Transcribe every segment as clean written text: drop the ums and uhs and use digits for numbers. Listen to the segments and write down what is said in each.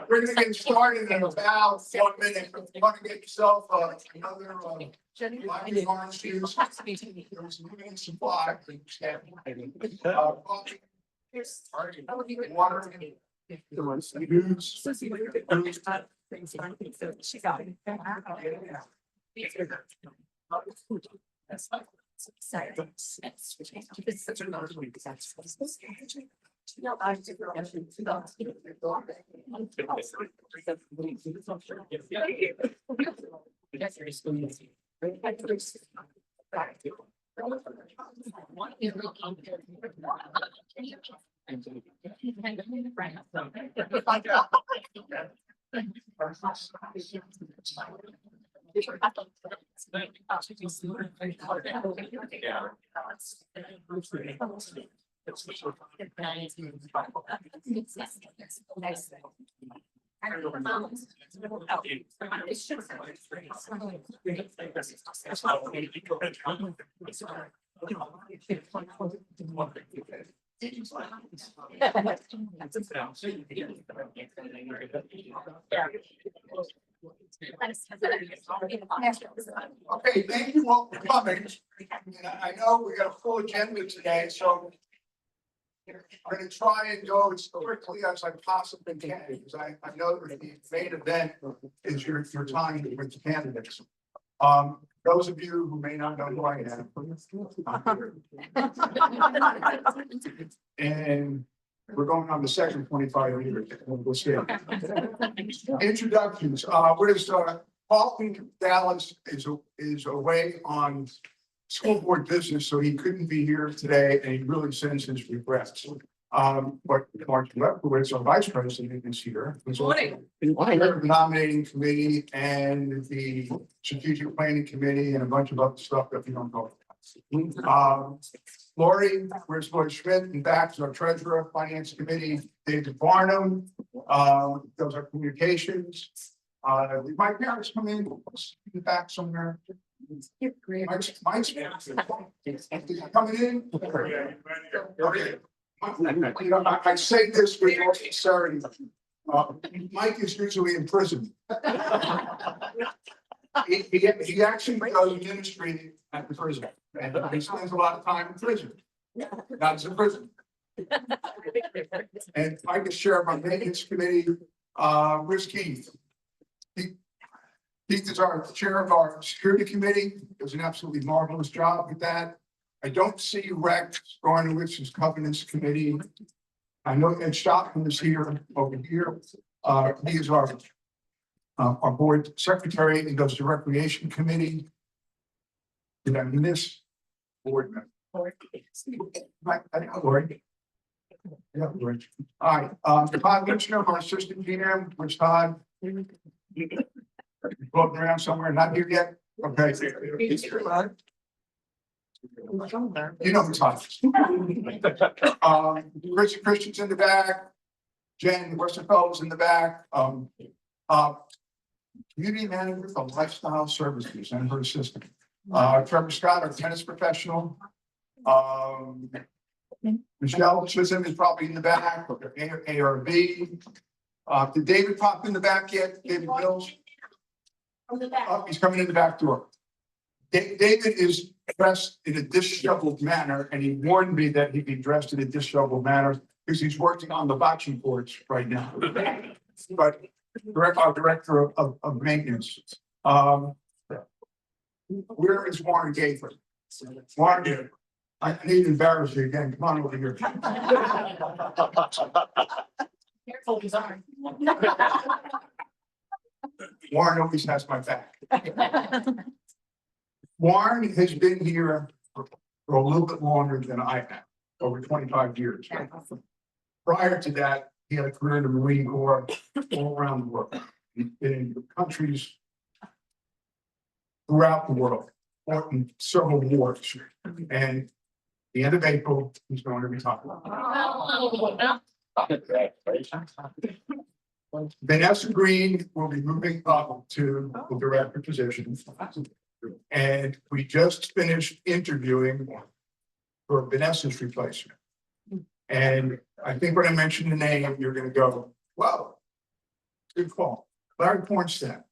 We're gonna get started in about 1 minute. If you want to get yourself another lemon orange juice, supply. Water. Okay, thank you all for coming. And I know we got a full agenda today, so I'm going to try and go as quickly as I possibly can, because I know that the main event is your time with the candidates. Those of you who may not know who I am, and we're going on the second 25 years. We'll see. Introductions. Paul Dallas is away on school board business, so he couldn't be here today, and he really sends his regrets. But Mark Lefkowitz, our vice president, is here. He's the nominating committee and the strategic planning committee and a bunch of other stuff that we don't know about. Lori, where's Lori Schmidt? And back is our treasurer, finance committee. David Barnum does our communications. Did my parents come in the back somewhere? Mike's coming in. Okay. You know, I say this with all sincerity. Mike is usually in prison. He actually does ministry at the prison, and he spends a lot of time in prison. Not in prison. And Mike is chair of our maintenance committee. Where's Keith? Keith is our chair of our security committee. Does an absolutely marvelous job with that. I don't see Rex Garnowitz's covenants committee. I know Ed Stockman is here over here. He is our board secretary and goes to recreation committee. Did I miss board member? Lori. Yeah, Lori. All right. Todd Lynchner, our assistant GM, which Todd floating around somewhere, not here yet. Okay. You know who Todd is. Richard Christian's in the back. Jen Westerfeld's in the back. Community manager for lifestyle services and her assistant. Trevor Scott, our tennis professional. Michelle Chisholm is probably in the back. ARB. Did David pop in the back yet? David Mills? He's coming in the back door. David is dressed in a disheveled manner, and he warned me that he'd be dressed in a disheveled manner because he's working on the bocce courts right now. But our director of maintenance. Where is Warren Gaither? Warren, I need to embarrass you again. Come on over here. Careful, he's on. Warren always has my back. Warren has been here for a little bit longer than I have, over 25 years. Prior to that, he had a career in the Marine Corps all around the world. He's been in countries throughout the world, fought in several wars. And the end of April, he's going to retire. Vanessa Green will be moving up to the director position. And we just finished interviewing for Vanessa's replacement. And I think when I mention the name, you're gonna go, wow, good call. Larry Pornstead.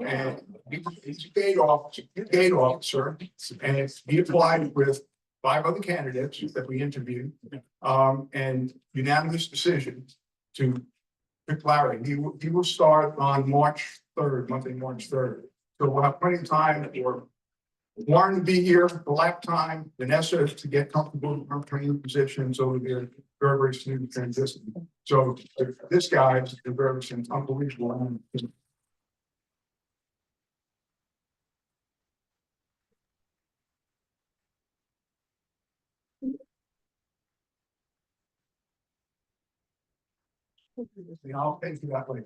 And he's a gate officer, and he applied with 5 other candidates that we interviewed. And unanimous decision to pick Larry. He will start on March 3rd, Monday, March 3rd. So we'll have plenty of time for Warren to be here, the lap time, Vanessa to get comfortable in her training positions over there, very smooth transition. So this guy is very unbelievable. I'll thank you that way.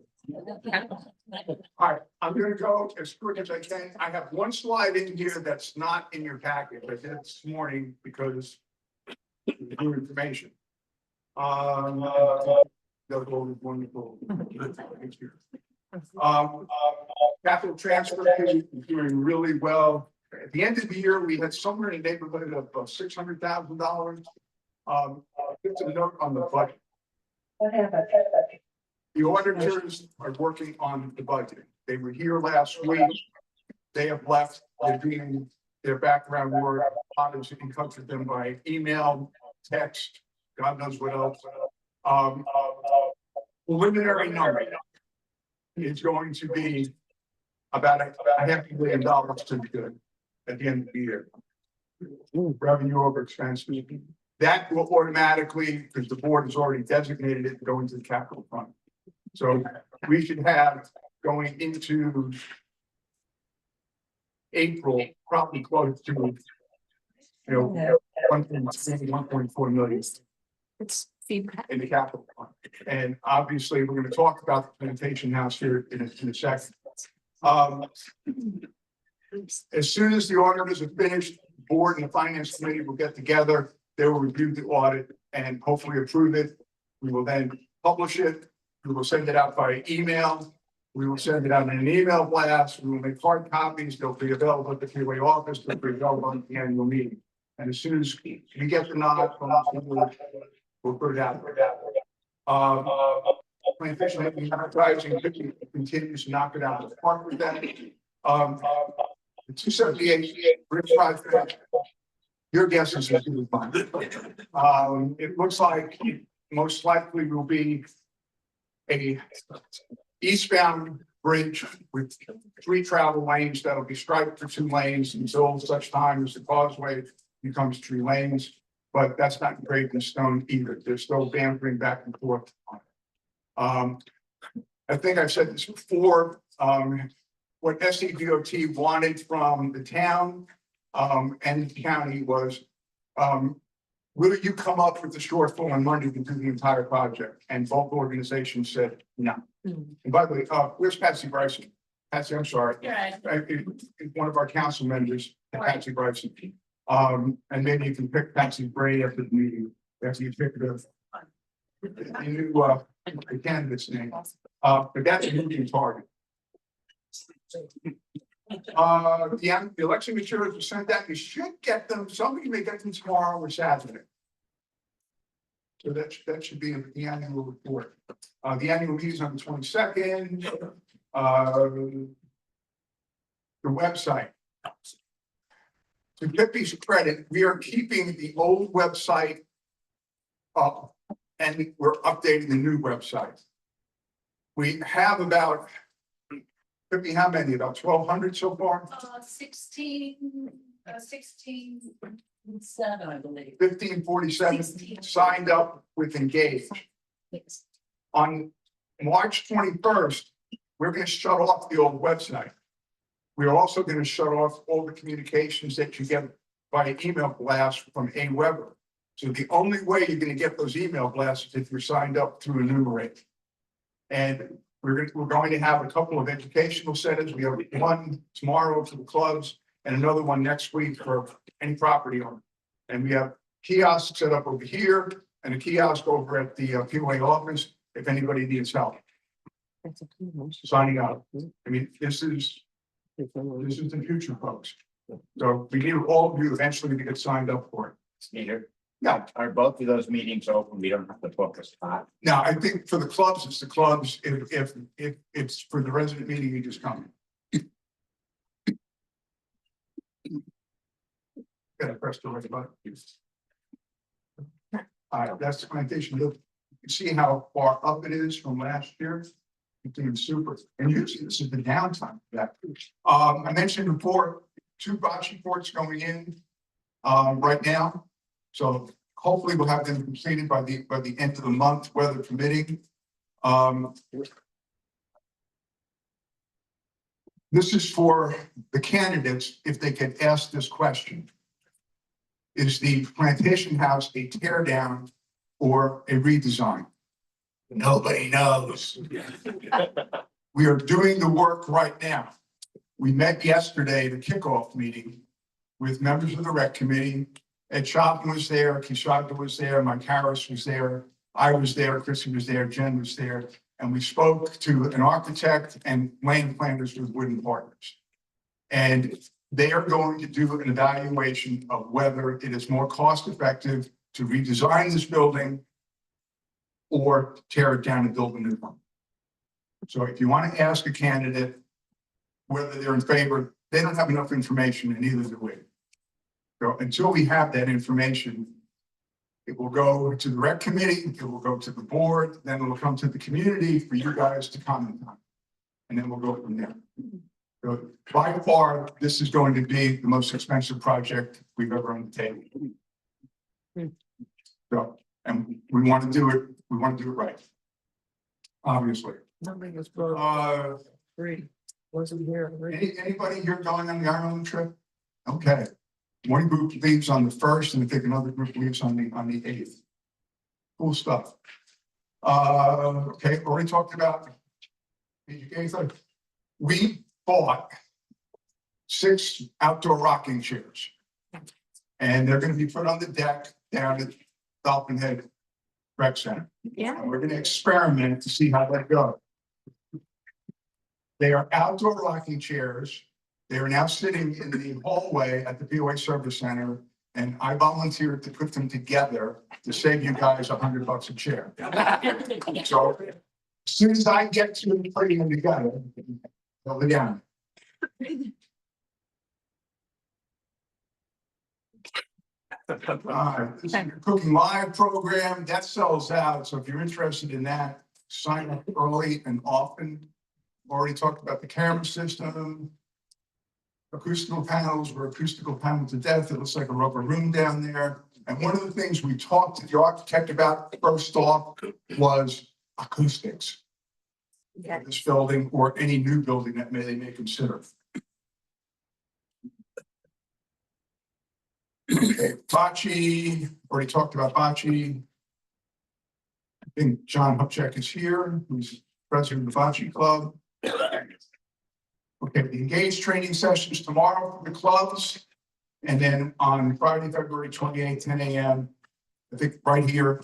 All right, I'm gonna go as quick as I can. I have one slide in here that's not in your packet, I did it this morning because new information. That was wonderful. Capital transfer is doing really well. At the end of the year, we had somewhere in the neighborhood of $600,000. It's a note on the budget. What happened? The auditors are working on the budget. They were here last week. They have left. They're doing their background work. Auditors in touch with them by email, text, God knows what else. Preliminary number is going to be about a $500 million to be good at the end of the year. Revenue over expenses. That will automatically, because the board has already designated it, go into the capital fund. So we should have going into April, probably close to, 1.4 million. It's feedback. In the capital fund. And obviously, we're going to talk about the plantation house here in a second. As soon as the auditors are finished, the board and the finance committee will get together. They will review the audit and hopefully approve it. We will then publish it. We will send it out by email. We will send it out in an email blast. We will make hard copies. They'll be available at the freeway office. They'll be available at the annual meeting. And as soon as we get the nod from the board, we'll put it out. Plantation advertising continues to knock it out of the park with that. The 278 Bridge Project. Your guess is as good as mine. It looks like most likely will be a eastbound bridge with 3 travel lanes that'll be striped for 2 lanes until such time as the causeway becomes 3 lanes. But that's not engraved in stone either. There's still bantering back and forth. I think I've said this before. What SCDOT wanted from the town and the county was, will you come up with the shortfall on money to do the entire project? And both organizations said no. And by the way, where's Patsy Bryson? Patsy, I'm sorry. One of our council members, Patsy Bryson. And maybe you can pick Patsy Bray after the meeting, after you pick the candidate's name. But that's a moving target. The election materials were sent out. You should get them. Somebody may get them tomorrow or Saturday. So that should be in the annual report. The annual meeting is on the 22nd. The website. To Pippi's credit, we are keeping the old website up and we're updating the new website. We have about, Pippi, how many? About 1,200 so far? 16, 7, I believe. 1547 16. signed up with Engage. Yes. On March 21st, we're going to shut off the old website. We're also going to shut off all the communications that you get by email blast from AWeber. So the only way you're going to get those email blasts is if you're signed up through Enumerate. And we're going to have a couple of educational settings. We have one tomorrow for the clubs and another one next week for any property owner. And we have kiosks set up over here and a kiosk over at the POA office if anybody needs help signing up. I mean, this is the future, folks. So we need all of you eventually to get signed up for it. Peter, Yeah. are both of those meetings open? We don't have to book a spot. Now, I think for the clubs, it's the clubs. If it's for the resident meeting, you just come. Gotta press the right button. That's the plantation. You can see how far up it is from last year. It's doing super. And usually this is the downtime for that. I mentioned before, 2 bocce courts going in right now. So hopefully we'll have them completed by the end of the month, weather permitting. This is for the candidates if they could ask this question. Is the plantation house a tear down or a redesign? Nobody knows. We are doing the work right now. We met yesterday, the kickoff meeting with members of the rec committee. Ed Chopin was there, Kishaka was there, Mike Harris was there, I was there, Chrissy was there, Jen was there. And we spoke to an architect and land planners with Wooden Partners. And they are going to do an evaluation of whether it is more cost effective to redesign this building or tear it down and build a new one. So if you want to ask a candidate whether they're in favor, they don't have enough information and neither do we. So until we have that information, it will go to the rec committee, it will go to the board, then it will come to the community for you guys to comment on. And then we'll go from there. So by far, this is going to be the most expensive project we've ever undertaken. So, and we want to do it right. Obviously. Nothing was brought Free. wasn't here. Anybody here going on the Ireland trip? Okay. One group leaves on the 1st and I think another group leaves on the 8th. Cool stuff. Okay, already talked about. We bought 6 outdoor rocking chairs. And they're going to be put on the deck down at Dolphin Head Rec Center. Yeah. And we're going to experiment to see how that goes. They are outdoor rocking chairs. They are now sitting in the hallway at the POA Service Center, and I volunteered to put them together to save you guys $100 a chair. So as soon as I get to putting them together, they'll be down. This is your Cooking Live program that sells out. So if you're interested in that, sign up early and often. Already talked about the camera system. Acoustical panels, we're acoustical panel to death. It looks like a rubber room down there. And one of the things we talked to the architect about first off was acoustics. Yeah. This building or any new building that they may consider. Okay, bocce, already talked about bocce. I think John Hupchak is here, who's president of the bocce club. Okay, the engaged training sessions tomorrow for the clubs. And then on Friday, February 28th, 10 a.m. I think right here.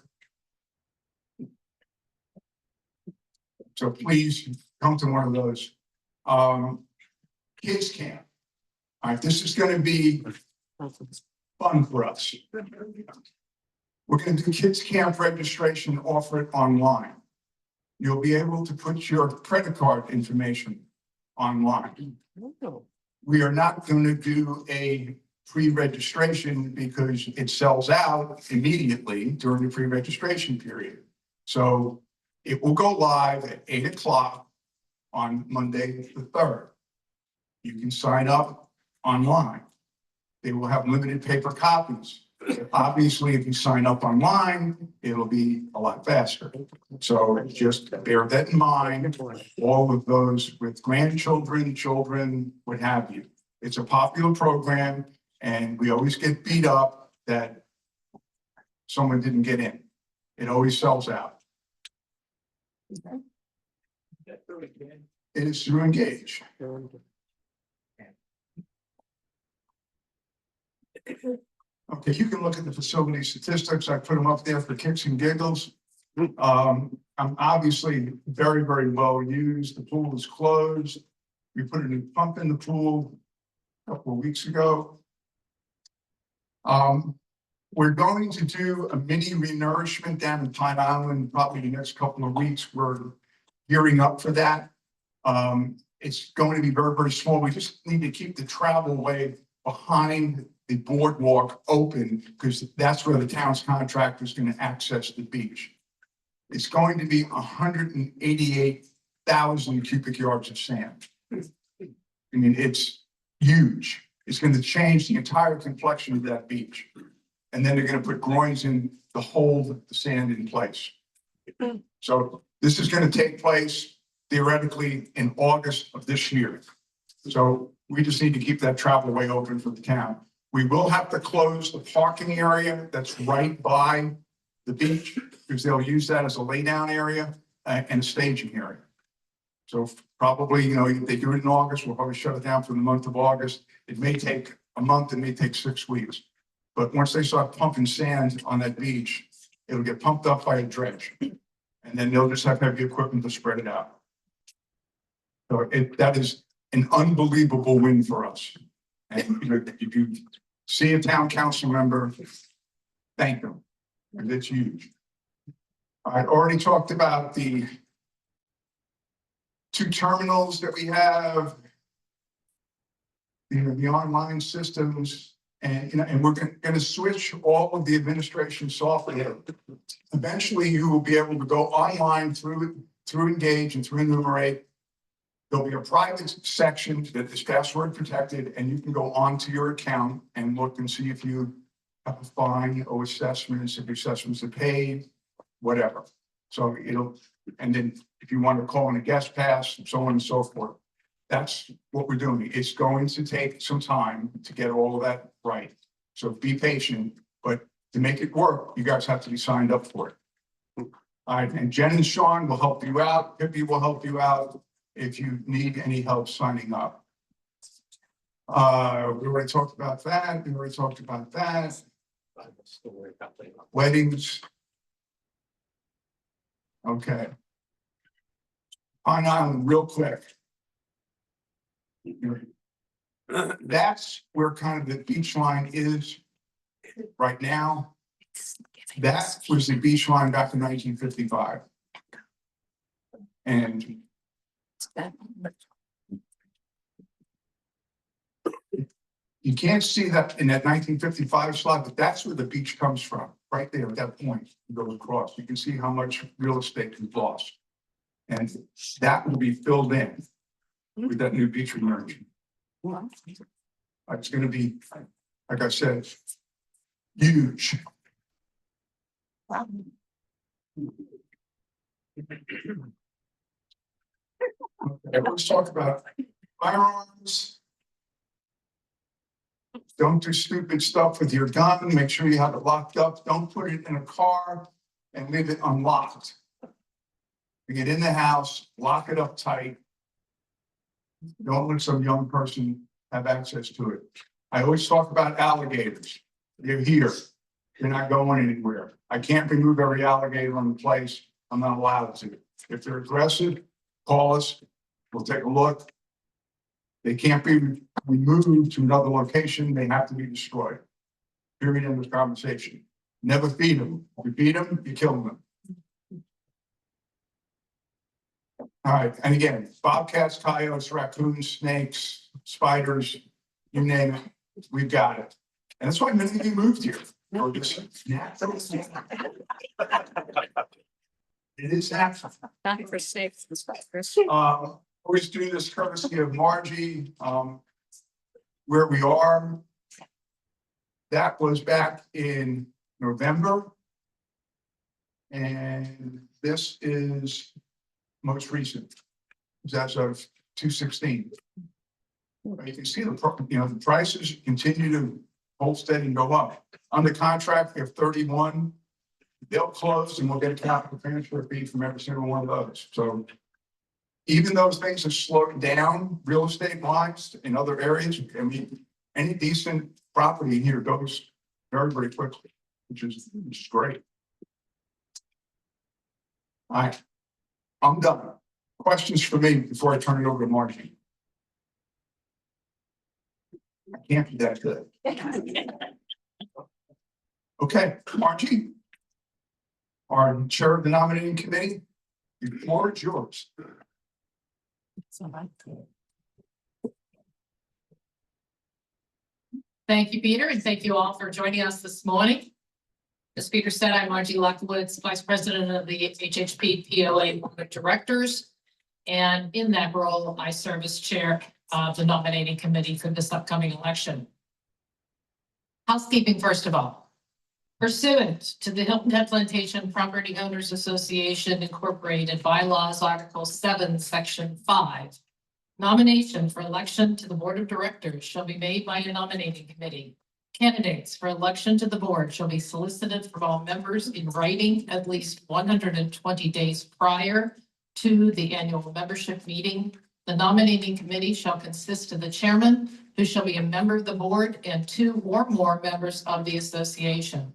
So please come to one of those. Kids camp. All right, this is going to be fun for us. We're going to do kids camp registration, offer it online. You'll be able to put your credit card information online. We are not going to do a pre-registration because it sells out immediately during the pre-registration period. So it will go live at 8 o'clock on Monday the 3rd. You can sign up online. They will have limited paper copies. Obviously, if you sign up online, it'll be a lot faster. So just bear that in mind. All of those with grandchildren, children, what have you. It's a popular program, and we always get beat up that someone didn't get in. It always sells out. It is through Engage. Okay, you can look at the facility statistics. I put them up there for kicks and giggles. I'm obviously very, very well used. The pool is closed. We put a new pump in the pool a couple of weeks ago. We're going to do a mini renourishment down in Pine Island, probably the next couple of weeks. We're gearing up for that. It's going to be very, very small. We just need to keep the travel way behind the boardwalk open because that's where the town's contractor is going to access the beach. It's going to be 188,000 cubic yards of sand. I mean, it's huge. It's going to change the entire complexion of that beach. And then they're going to put groins in to hold the sand in place. So this is going to take place theoretically in August of this year. So we just need to keep that travel way open for the town. We will have to close the parking area that's right by the beach because they'll use that as a lay down area and a staging area. So probably, if they do it in August, we'll probably shut it down for the month of August. It may take a month, it may take 6 weeks. But once they start pumping sand on that beach, it'll get pumped up by a dredge. And then they'll just have heavy equipment to spread it out. So that is an unbelievable win for us. And if you see a town council member, thank them. Because it's huge. I already talked about the 2 terminals that we have, the online systems, and we're going to switch all of the administration software. Eventually, you will be able to go online through Engage and through Enumerate. There'll be a private section that is password protected, and you can go onto your account and look and see if you have a fine or assessments, if your assessments are paid, whatever. So and then if you want to call in a guest pass, and so on and so forth. That's what we're doing. It's going to take some time to get all of that right. So be patient, but to make it work, you guys have to be signed up for it. All right, and Jen and Sean will help you out. Pippi will help you out if you need any help signing up. We already talked about that. Weddings. Okay. Pine Island, real quick. That's where kind of the beach line is right now. That was the beach line back in 1955. And you can't see that in that 1955 slide, but that's where the beach comes from, right there at that point. You go across, you can see how much real estate we've lost. And that will be filled in with that new beach emerging. It's going to be, like I said, huge. Wow. Okay, let's talk about firearms. Don't do stupid stuff with your gun. Make sure you have it locked up. Don't put it in a car and leave it unlocked. You get in the house, lock it up tight. Don't let some young person have access to it. I always talk about alligators. They're here. You're not going anywhere. I can't remove every alligator on the place. I'm not allowed to. If they're aggressive, call us. We'll take a look. They can't be removed to another location. They have to be destroyed. Period. End of conversation. Never feed them. If you feed them, you kill them. All right. And again, bobcats, coyotes, raccoons, snakes, spiders, you name it, we've got it. And that's why many of you moved here. It is natural. Not for snakes and spiders. Always do this courtesy of Margie. Where we are. That was back in November. And this is most recent. That's of 2/16. You can see the prices continue to hold steady and go up. On the contract, we have 31. They'll close and we'll get a capital transfer fee from every single one of those. So even though things have slowed down real estate wise in other areas, I mean, any decent property here goes very, very quickly, which is great. All right, I'm done. Questions for me before I turn it over to Margie? I can't be that good. Okay, Margie, our chair of the nominating committee, the floor is yours. Thank you, Peter, and thank you all for joining us this morning. As Peter said, I'm Margie Luckwoods, Vice President of the HHP POA Board of Directors. And in that role, I serve as Chair of the Nominating Committee for this upcoming election. Housekeeping, first of all. Pursuant to the Hilton Head Plantation Property Owners Association Incorporated Bylaws, Article 7, Section 5, nomination for election to the Board of Directors shall be made by a nominating committee. Candidates for election to the board shall be solicited from all members in writing at least 120 days prior to the annual membership meeting. The nominating committee shall consist of the chairman, who shall be a member of the board, and 2 or more members of the association.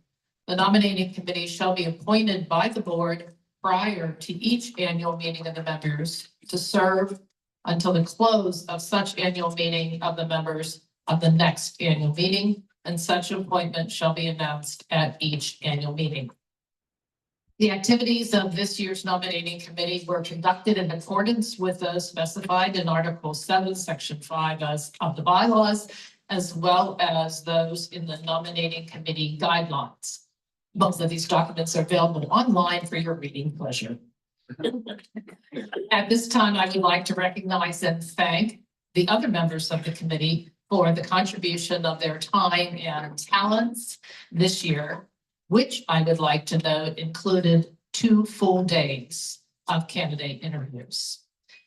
The nominating committee shall be appointed by the board prior to each annual meeting of the members to serve until the close of such annual meeting of the members of the next annual meeting, and such appointment shall be announced at each annual meeting. The activities of this year's nominating committee were conducted in accordance with those specified in Article 7, Section 5 of the bylaws, as well as those in the nominating committee guidelines. Both of these documents are available online for your reading pleasure. At this time, I would like to recognize and thank the other members of the committee for the contribution of their time and talents this year, which I would like to note included 2 full days of candidate interviews.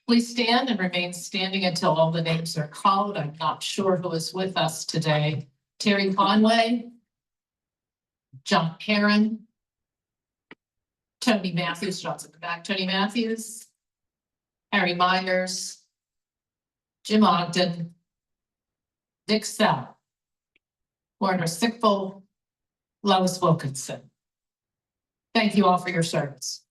Please stand and remain standing until all the names are called. I'm not sure who is with us today. Terry Conway, John Heron, Tony Matthews, John's at the back, Tony Matthews, Harry Myers, Jim Ogden, Dick Sell, Warner Sickful, Lois Wilkinson. Thank you all for your service.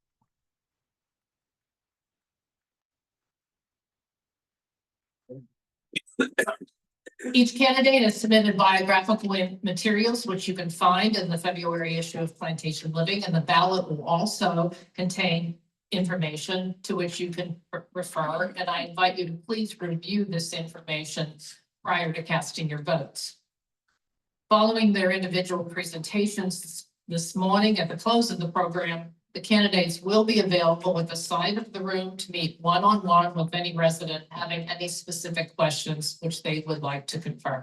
Each candidate has submitted biographical materials, which you can find in the February issue of Plantation Living, and the ballot will also contain information to which you can refer. And I invite you to please review this information prior to casting your votes. Following their individual presentations this morning, at the close of the program, the candidates will be available at the side of the room to meet one-on-one with any resident having any specific questions which they would like to confirm.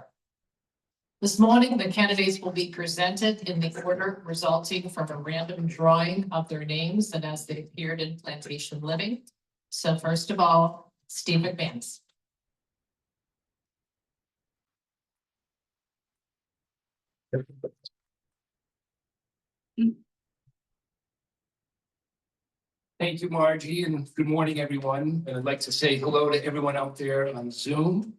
This morning, the candidates will be presented in the order resulting from a random drawing of their names and as they appeared in Plantation Living. So first of all, Steve McManus. Thank you, Margie, and good morning, everyone. And I'd like to say hello to everyone out there on Zoom.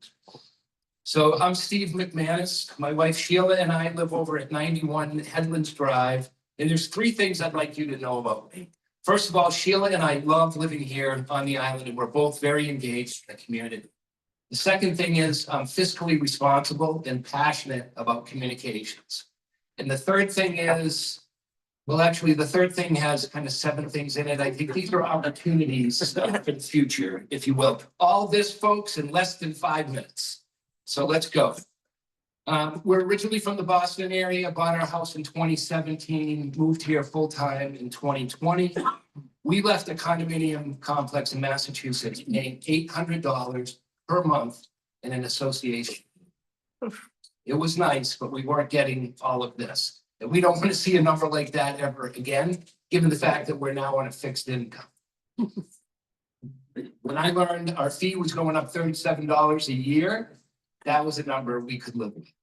So I'm Steve McManus. My wife Sheila and I live over at 91 Headlands Drive. And there's 3 things I'd like you to know about me. First of all, Sheila and I love living here on the island, and we're both very engaged in the community. The second thing is I'm fiscally responsible and passionate about communications. And the third thing is, well, actually, the third thing has kind of 7 things in it. I think these are opportunities for the future, if you will. All this, folks, in less than 5 minutes. So let's go. We're originally from the Boston area, bought our house in 2017, moved here full-time in 2020. We left a condominium complex in Massachusetts paying $800 per month in an association. It was nice, but we weren't getting all of this. And we don't want to see a number like that ever again, given the fact that we're now on a fixed income. When I learned our fee was going up $37 a year, that was a number we could live with.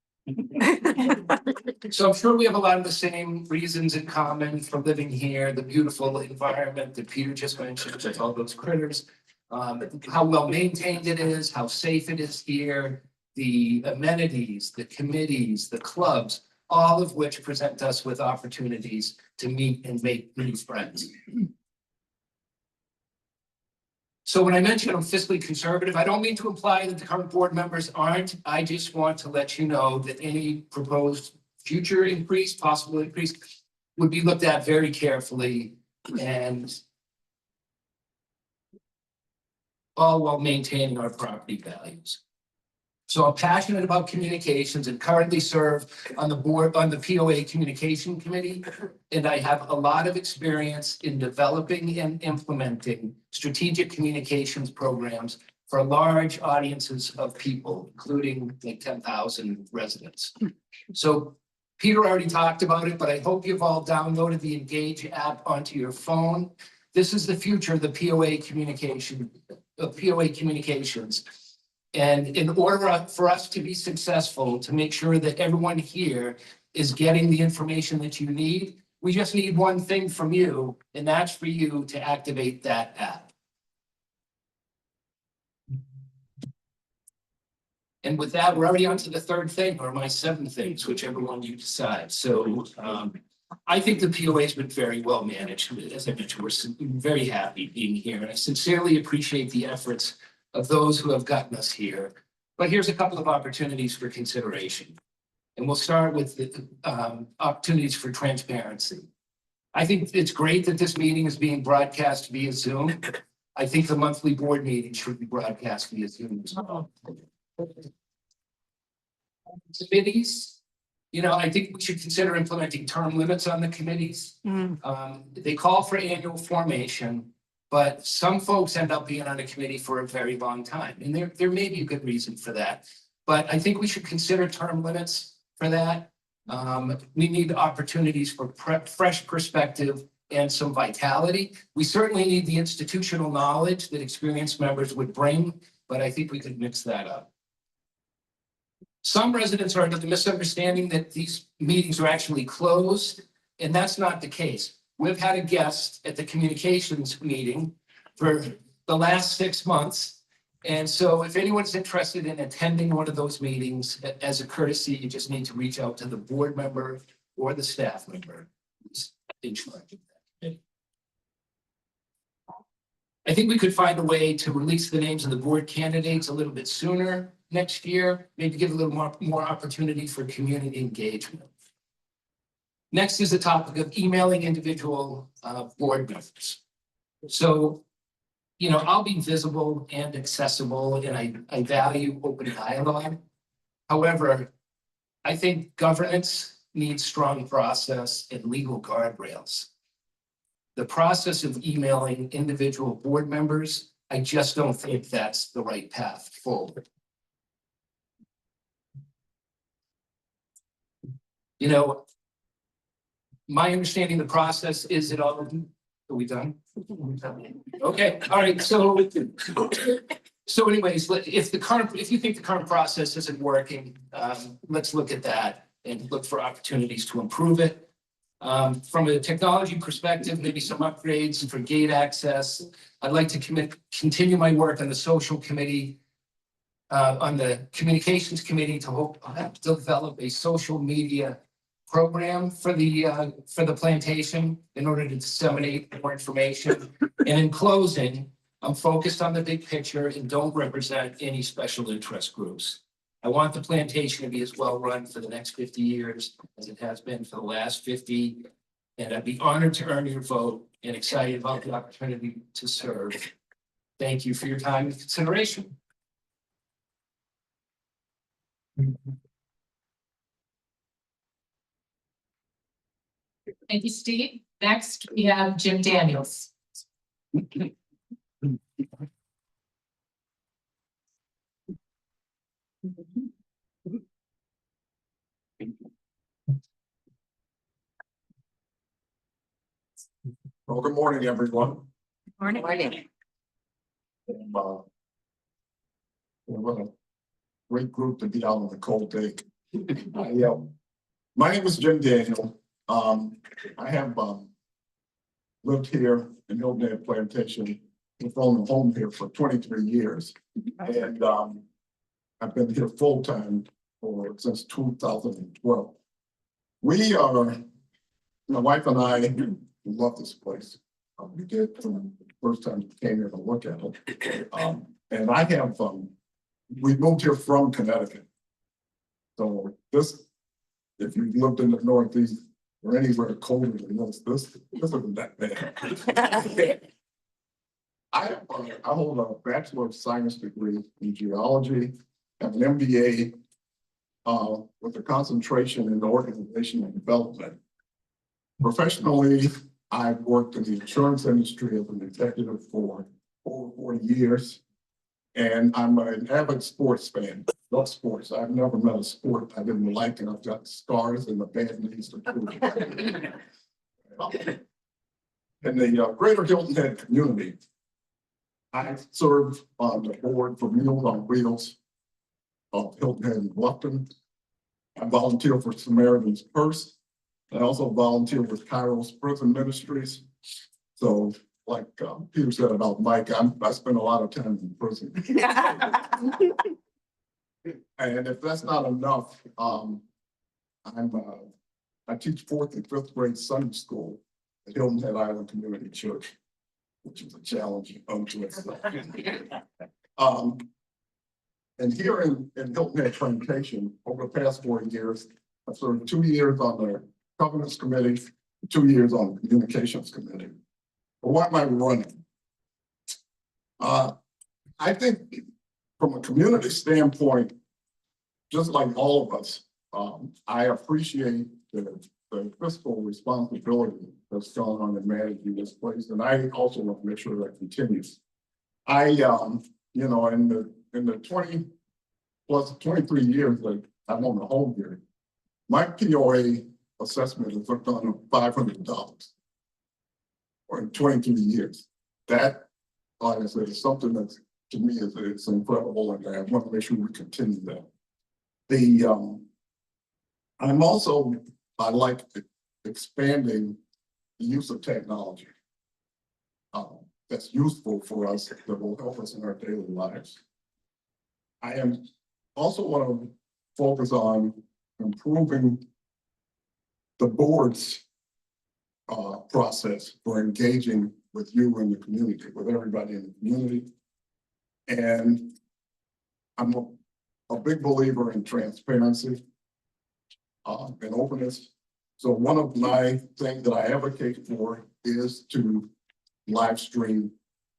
So I'm sure we have a lot of the same reasons in common for living here, the beautiful environment that Peter just mentioned with all those critters. how well maintained it is, how safe it is here, the amenities, the committees, the clubs, all of which present us with opportunities to meet and make new friends. So when I mention I'm fiscally conservative, I don't mean to imply that the current board members aren't. I just want to let you know that any proposed future increase, possible increase, would be looked at very carefully and all while maintaining our property values. So I'm passionate about communications and currently serve on the board, on the POA Communication Committee. And I have a lot of experience in developing and implementing strategic communications programs for large audiences of people, including like 10,000 residents. So Peter already talked about it, but I hope you've all downloaded the Engage app onto your phone. This is the future of the POA communications. And in order for us to be successful, to make sure that everyone here is getting the information that you need, we just need one thing from you, and that's for you to activate that app. And with that, we're already on to the third thing, or my seven things, whichever one you decide. So I think the POA has been very well managed. As I mentioned, we're very happy being here, and I sincerely appreciate the efforts of those who have gotten us here. But here's a couple of opportunities for consideration. And we'll start with the opportunities for transparency. I think it's great that this meeting is being broadcast via Zoom. I think the monthly board meeting should be broadcast via Zoom as well. Committees, you know, I think we should consider implementing term limits on the committees. They call for annual formation, but some folks end up being on a committee for a very long time, and there may be a good reason for that. But I think we should consider term limits for that. We need opportunities for fresh perspective and some vitality. We certainly need the institutional knowledge that experienced members would bring, but I think we could mix that up. Some residents are under the misunderstanding that these meetings are actually closed, and that's not the case. We've had a guest at the communications meeting for the last 6 months. And so if anyone's interested in attending one of those meetings, as a courtesy, you just need to reach out to the board member or the staff member who's in charge of that committee. I think we could find a way to release the names of the board candidates a little bit sooner next year, maybe give a little more opportunity for community engagement. Next is the topic of emailing individual board members. So, you know, I'll be visible and accessible, and I value open dialogue. However, I think governance needs strong process and legal guardrails. The process of emailing individual board members, I just don't think that's the right path forward. You know, my understanding of the process is it all, are we done? Okay, all right, so anyways, if you think the current process isn't working, let's look at that and look for opportunities to improve it. From a technology perspective, maybe some upgrades for gate access. I'd like to continue my work on the social committee, on the communications committee to develop a social media program for the plantation in order to disseminate more information. And in closing, I'm focused on the big picture and don't represent any special interest groups. I want the plantation to be as well run for the next 50 years as it has been for the last 50. And I'd be honored to earn your vote and excited about the opportunity to serve. Thank you for your time and consideration. Thank you, Steve. Next, we have Jim Daniels. Well, good morning, everyone. Morning. What a great group to be out on the cold day. My name is Jim Daniel. I have lived here in Hildale Plantation I've owned a home here for 23 years. And I've been here full time since 2012. We are, my wife and I love this place. We did from the first time we came here to look at it. And I have, we moved here from Connecticut. So this, if you lived in the Northeast or anywhere colder than this isn't that bad. I hold a Bachelor of Science degree in geology, have an MBA with a concentration in organization and development. Professionally, I've worked in the insurance industry as an executive for over 40 years. And I'm an avid sports fan. Love sports. I've never met a sport I didn't like, and I've got scars and the bad knees to prove it. In the greater Hilton Head community, I serve on the board for Meals on Wheels of Hilton Head and Bluffton. I volunteer for Samaritan's Purse. I also volunteer with Kairos Prison Ministries. So, like Peter said about Mike, I spend a lot of time in prison. And if that's not enough, I teach 4th and 5th grade Sunday school at Hilton Head Island Community Church, which is a challenge unto itself. And here in Hilton Head Plantation, over the past 4 years, I've served 2 years on the Governance Committee, 2 years on the Communications Committee. But why am I running? I think from a community standpoint, just like all of us, I appreciate the fiscal responsibility that's going on in managing this place, and I also want to make sure that continues. You know, in the 23 years that I've owned a home here, my POA assessment is looked on $500 or in 23 years. That, like I said, is something that's, to me, it's incredible, and I want to make sure we continue that. I like expanding the use of technology that's useful for us, that will help us in our daily lives. I am also want to focus on improving the board's process for engaging with you in the community, with everybody in the community. And I'm a big believer in transparency and openness. So one of my things that I advocate for is to live stream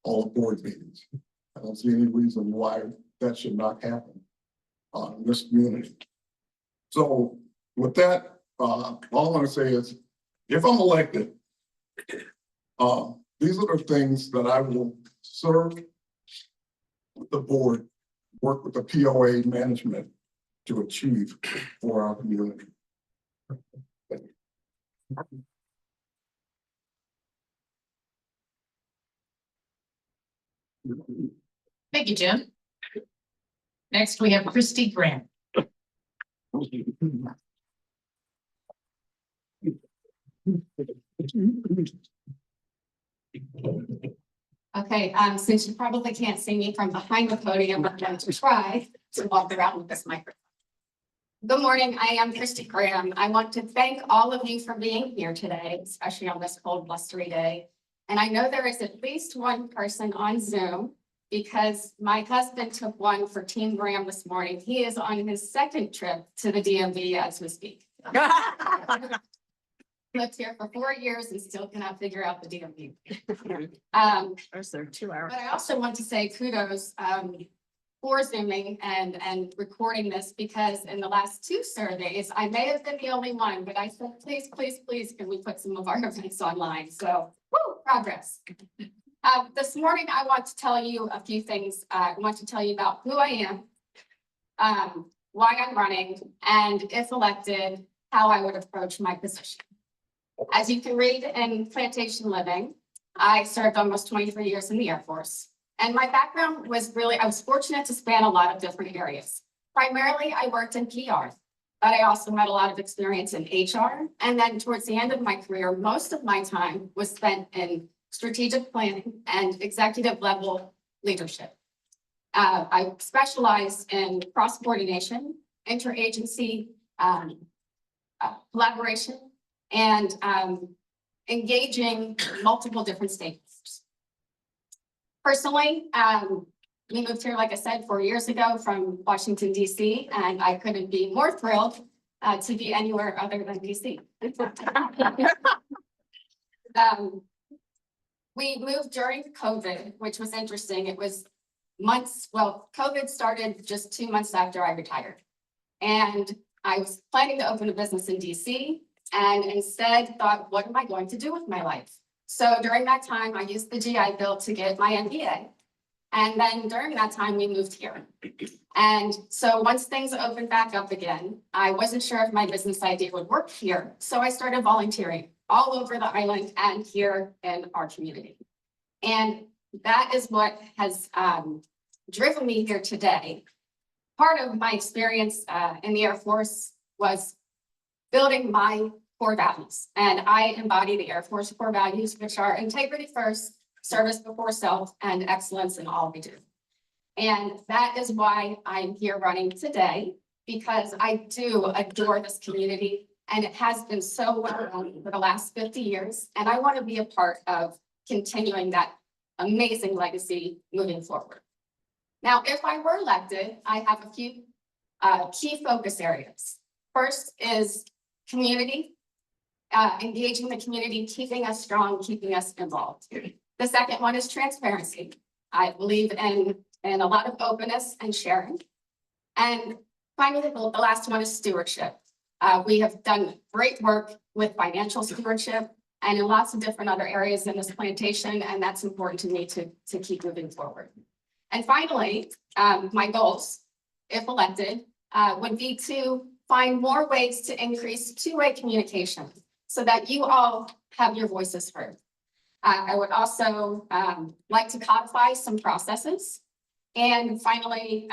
all the board meetings. I don't see any reason why that should not happen in this community. So with that, all I want to say is, if I'm elected, these are the things that I will serve with the board, work with the POA management to achieve for our community. Thank you, Jim. Next, we have Christy Graham. Okay, since you probably can't see me from behind the podium, I'm going to try to walk around with this microphone. Good morning, I am Christy Graham. I want to thank all of you for being here today, especially on this cold, blustery day. And I know there is at least one person on Zoom because my husband took one for Team Graham this morning. He is on his second trip to the DMV as we speak. Lived here for 4 years and still cannot figure out the DMV. There's their 2 hours. But I also want to say kudos for Zooming and recording this, because in the last 2 surveys, I may have been the only one, but I said, please, please, please, can we put some of our events online? So, woo, progress. This morning, I want to tell you a few things. I want to tell you about who I am, why I'm running, and if elected, how I would approach my position. As you can read in Plantation Living, I served almost 23 years in the Air Force. And my background was I was fortunate to span a lot of different areas. Primarily, I worked in PR, but I also had a lot of experience in HR. And then towards the end of my career, most of my time was spent in strategic planning, and executive level leadership. I specialize in cross coordination, interagency, collaboration, and engaging multiple different stakeholders. Personally, we moved here, like I said, 4 years ago from Washington, DC, and I couldn't be more thrilled to be anywhere other than DC. We moved during COVID, which was interesting. It was months, well, COVID started just 2 months after I retired. And I was planning to open a business in DC and instead thought, what am I going to do with my life? So during that time, I used the GI Bill to get my MBA. And then during that time, we moved here. And so once things opened back up again, I wasn't sure if my business idea would work here. So I started volunteering all over the island and here in our community. And that is what has driven me here today. Part of my experience in the Air Force was building my core values. And I embody the Air Force core values, which are integrity first, service before self, and excellence in all we do. And that is why I'm here running today, because I do adore this community, and it has been so well run for the last 50 years. And I want to be a part of continuing that amazing legacy moving forward. Now, if I were elected, I have a few key focus areas. First is community, engaging the community, keeping us strong, keeping us involved. The second one is transparency. I believe in a lot of openness and sharing. And finally, the last one is stewardship. We have done great work with financial stewardship and in lots of different other areas in this plantation, and that's important to me to keep moving forward. And finally, my goals, if elected, would be to find more ways to increase two-way communication so that you all have your voices heard. I would also like to codify some processes. And finally,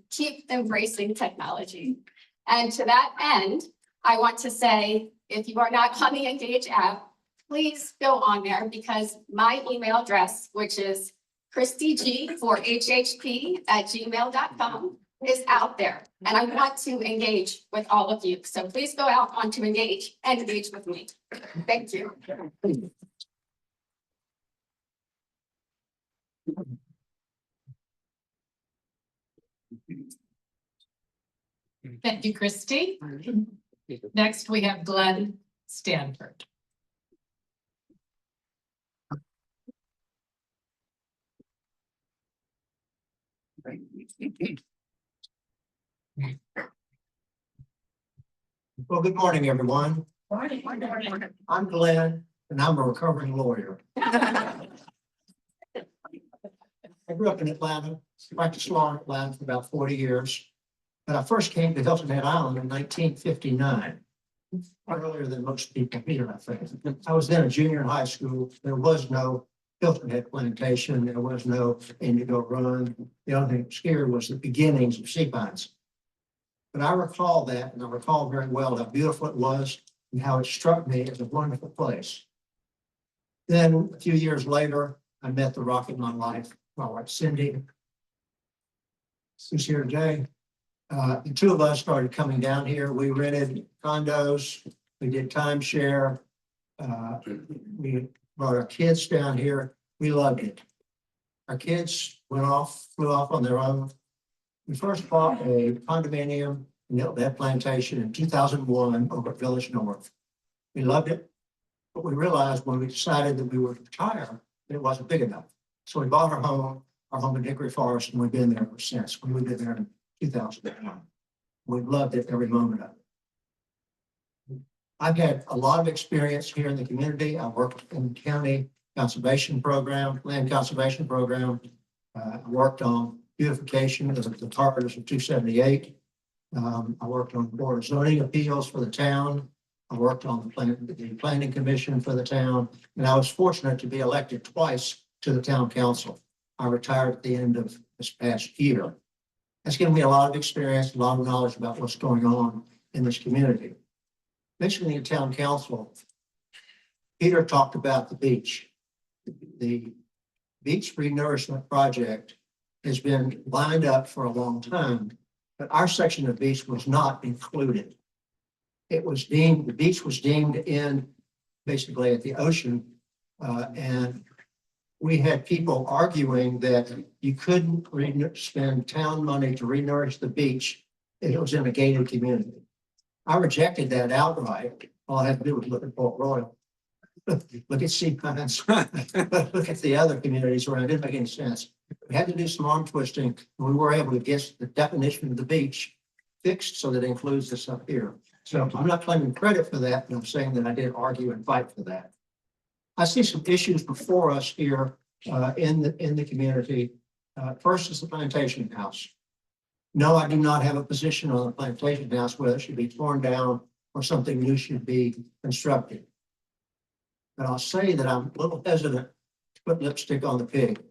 keep embracing technology. And to that end, I want to say, if you are not on the Engage app, please go on there, because my email address, which is christyg4hhp@gmail.com, is out there. And I want to engage with all of you. So please go out onto Engage and engage with me. Thank you. Thank you, Christy. Next, we have Glenn Stanford. Well, good morning, everyone. I'm Glenn, and I'm a recovering lawyer. I grew up in Atlanta, practiced law in Atlanta for about 40 years. But I first came to Hilton Head Island in 1959, earlier than most people here, I think. I was then a junior in high school. There was no Hilton Head plantation. There was no Indigo Run. The only thing scary was the beginnings of sea pines. But I recall that, and I recall very well how beautiful it was and how it struck me as a wonderful place. Then a few years later, I met the rock of my life, my wife Cindy, who's here today. The two of us started coming down here. We rented condos, we did timeshare. We brought our kids down here. We loved it. Our kids flew off on their own. We first bought a condominium in Hilton Head Plantation in 2001 over at Village North. We loved it, but we realized when we decided that we would retire, it wasn't big enough. So we bought our home in Hickory Forest, and we've been there ever since. We moved in there in 2001. We loved it every moment of it. I've had a lot of experience here in the community. I worked in the county conservation program, land conservation program. I worked on beautification of the corridors of 278. I worked on board of zoning appeals for the town. I worked on the planning commission for the town, and I was fortunate to be elected twice to the town council. I retired at the end of this past year. That's given me a lot of experience, a lot of knowledge about what's going on in this community. Mentioning the town council, Peter talked about the beach. the beach renourishment project has been lined up for a long time, but our section of beach was not included. It was deemed, the beach was deemed to end basically at the ocean, and we had people arguing that you couldn't spend town money to renourish the beach if it was in a gated community. I rejected that outright. All I had to do was look at Port Royal. Look at Sea Pines, look at the other communities around. It didn't make any sense. We had to do some arm twisting, and we were able to get the definition of the beach fixed so that it includes this up here. So I'm not claiming credit for that, but I'm saying that I did argue and fight for that. I see some issues before us here in the community. First is the plantation house. No, I do not have a position on the plantation house, whether it should be torn down or something new should be constructed. But I'll say that I'm a little hesitant to put lipstick on the pig.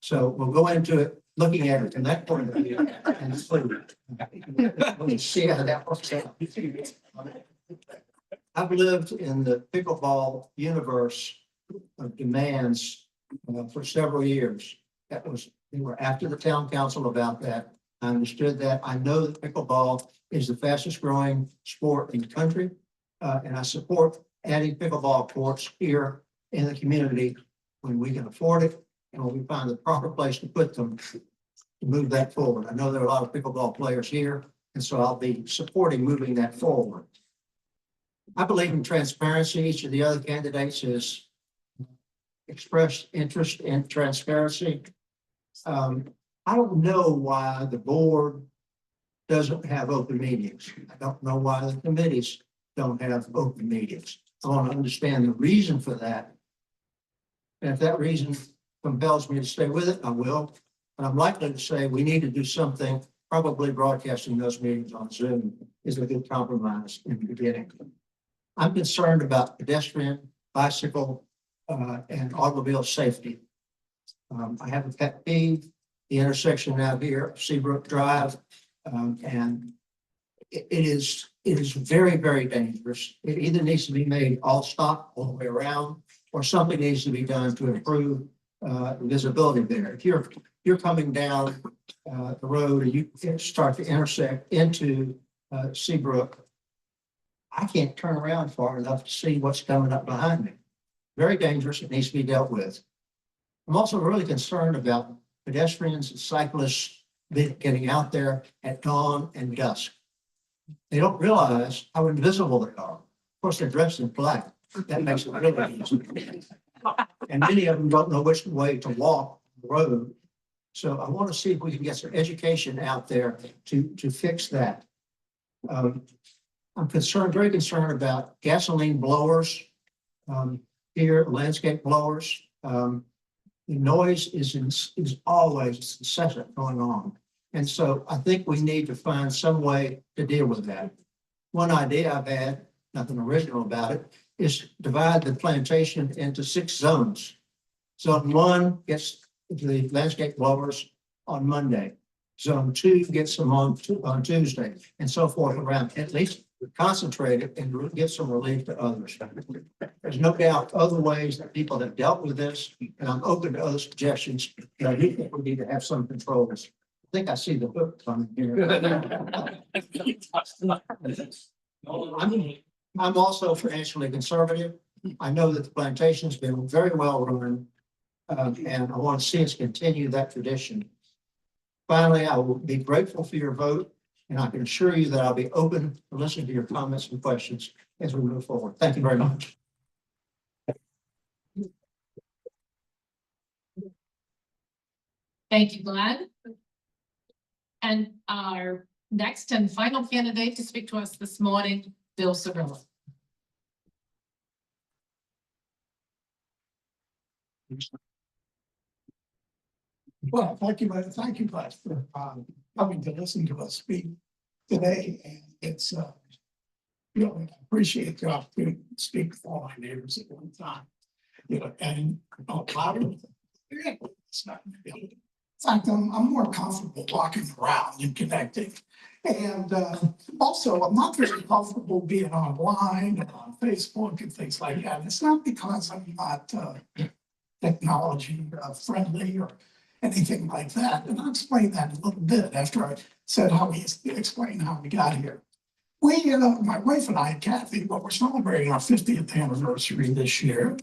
So we'll go into it, looking at it from that point of view and see how that works out. I've lived in the pickleball universe of demands for several years. We were after the town council about that. I understood that. I know that pickleball is the fastest growing sport in the country. And I support adding pickleball courts here in the community when we can afford it and when we find the proper place to put them to move that forward. I know there are a lot of pickleball players here, and so I'll be supporting moving that forward. I believe in transparency. Each of the other candidates has expressed interest in transparency. I don't know why the board doesn't have open meetings. I don't know why the committees don't have open meetings. I want to understand the reason for that. And if that reason compels me to stay with it, I will. But I'm likely to say we need to do something. Probably broadcasting those meetings on Zoom is a good compromise in the beginning. I'm concerned about pedestrian, bicycle, and automobile safety. I have a pet peeve, the intersection out here of Seabrook Drive, and it is very, very dangerous. It either needs to be made all stop all the way around, or something needs to be done to improve visibility there. If you're coming down the road and you start to intersect into Seabrook, I can't turn around far enough to see what's coming up behind me. Very dangerous. It needs to be dealt with. I'm also really concerned about pedestrians and cyclists getting out there at dawn and dusk. They don't realize how invisible they are. Of course, they're dressed in black. That makes it really easy. And many of them don't know which way to walk the road. So I want to see if we can get some education out there to fix that. I'm very concerned about gasoline blowers here, landscape blowers. The noise is always incessant going on. And so I think we need to find some way to deal with that. One idea I've had, nothing original about it, is divide the plantation into 6 zones. Zone 1 gets the landscape blowers on Monday. Zone 2 gets them on Tuesday, and so forth around. At least concentrate it and give some relief to others. There's no doubt other ways that people have dealt with this, and I'm open to other suggestions. But I do think we need to have some controls. I think I see the hook coming here. I'm also financially conservative. I know that the plantation's been very well run, and I want to see us continue that tradition. Finally, I will be grateful for your vote, and I can assure you that I'll be open to listening to your comments and questions as we move forward. Thank you very much. Thank you, Glenn. And our next and final candidate to speak to us this morning, Bill Cirillo. Well, thank you guys for coming to listen to us speak today. And it's, I appreciate the opportunity to speak with all my neighbors at one time. And louder. It's not gonna be able to. In fact, I'm more comfortable walking around and connecting. And also, I'm not very comfortable being online and on Facebook and things like that. It's not because I'm not technology friendly or anything like that. And I'll explain that in a little bit after I said how we explained how we got here. We, my wife and I, Kathy, well, we're celebrating our 50th anniversary this year.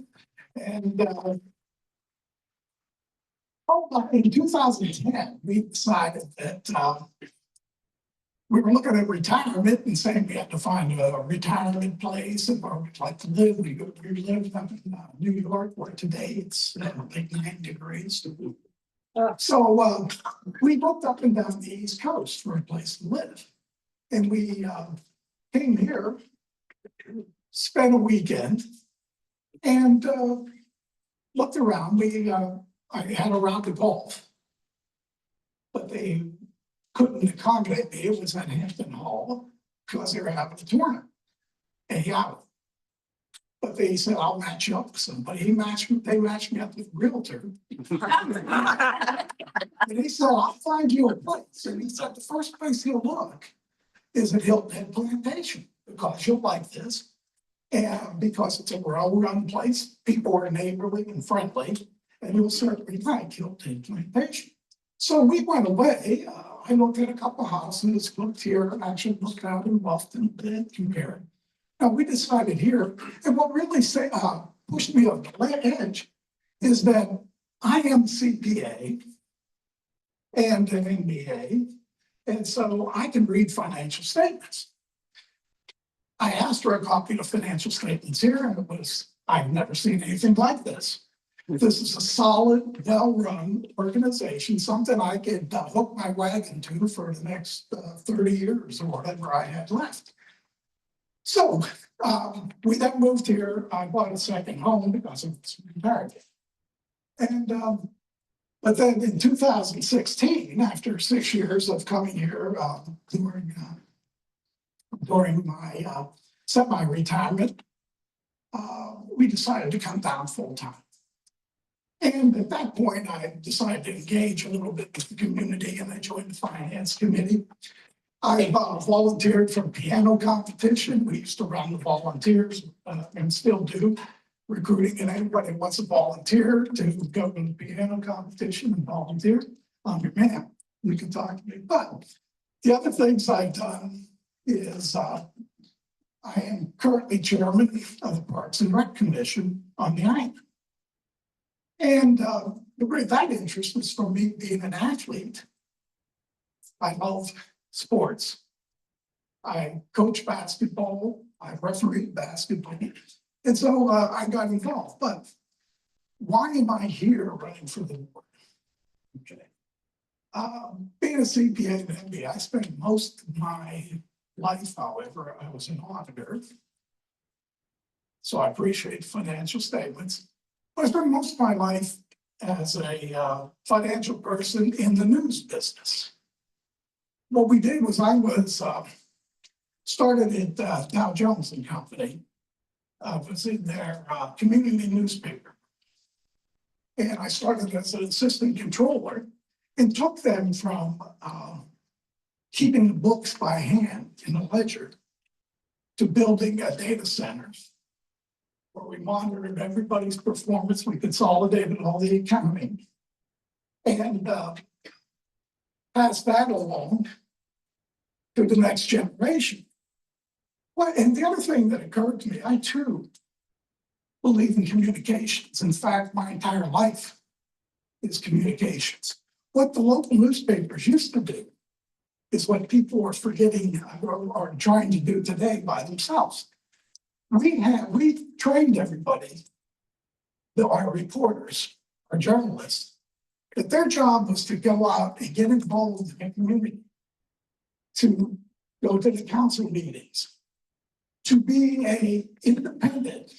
And in 2010, we decided that we were looking at retirement and saying we had to find a retirement place and where we'd like to live. We lived up in New York, where today it's like 9 degrees. So we looked up and down the East Coast for a place to live. And we came here, spent a weekend, and looked around. I had a round of golf, but they couldn't accommodate me. It was at Hampton Hall because they were having a tournament. And yeah, but they said, I'll match you up with somebody. They matched me up with a realtor. And he said, I'll find you a place. And he said, the first place he'll look is at Hilton Head Plantation because you'll like this. And because it's a well-run place, people are neighborly and friendly, and you'll certainly like Hilton Head Plantation. So we went away. I looked at a couple of houses, looked here, and actually looked out in Boston, and compared. Now we decided here, and what really pushed me over the edge is that I am CPA and an MBA, and so I can read financial statements. I asked for a copy of financial statements here, and I've never seen anything like this. This is a solid, well-run organization, something I could hook my wagon to for the next 30 years or whatever I had left. So we then moved here. I bought a second home because of this marriage. And but then in 2016, after 6 years of coming here during my semi-retirement, we decided to come down full time. And at that point, I decided to engage a little bit with the community, and I joined the finance committee. I volunteered for piano competition. We used to run the volunteers and still do, recruiting, and anybody who wants to volunteer to go to the piano competition and volunteer, I'm your man. You can talk to me. But the other things I've done is I am currently chairman of the Parks and Rec Commission on the island. And that interest was from me being an athlete. I love sports. I coach basketball. I referee basketball. And so I got involved. But why am I here running for the board? Okay. Being a CPA and MBA, I spent most of my life, however, I was an auditor. So I appreciate financial statements. I spent most of my life as a financial person in the news business. What we did was I was started at Dow Jones and Company. I was in their community newspaper. And I started as an assistant controller and took them from keeping the books by hand in a ledger to building a data center where we monitored everybody's performance. We consolidated all the accounting and passed that along to the next generation. Well, and the other thing that occurred to me, I too believe in communications. In fact, my entire life is communications. What the local newspapers used to do is what people are forgetting or trying to do today by themselves. We trained everybody, our reporters, our journalists, that their job was to go out and get involved in the community, to go to the council meetings, to be an independent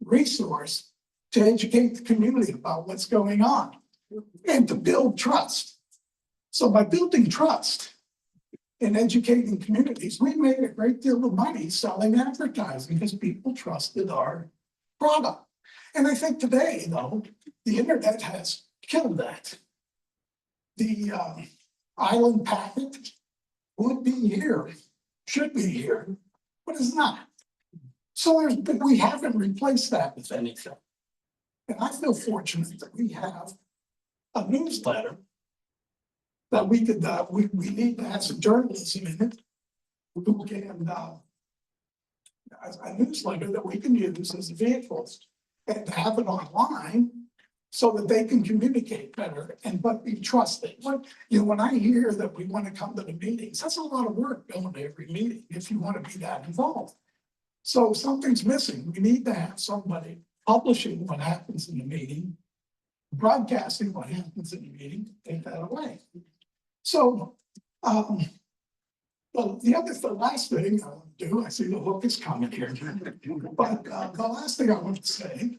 resource to educate the community about what's going on and to build trust. So by building trust and educating communities, we made a great deal of money selling advertising because people trusted our product. And I think today, though, the internet has killed that. The island packet would be here, should be here, but it's not. So we haven't replaced that with anything. And I feel fortunate that we have a newsletter that we could, we need to have some journalism in it. Who can, a newsletter that we can use as vehicles and to have it online so that they can communicate better and but be trusted. When I hear that we want to come to the meetings, that's a lot of work going to every meeting if you want to be that involved. So something's missing. We need to have somebody publishing what happens in the meeting, broadcasting what happens in the meeting, take that away. So, well, the last thing I want to do, I see the hook is coming here. But the last thing I want to say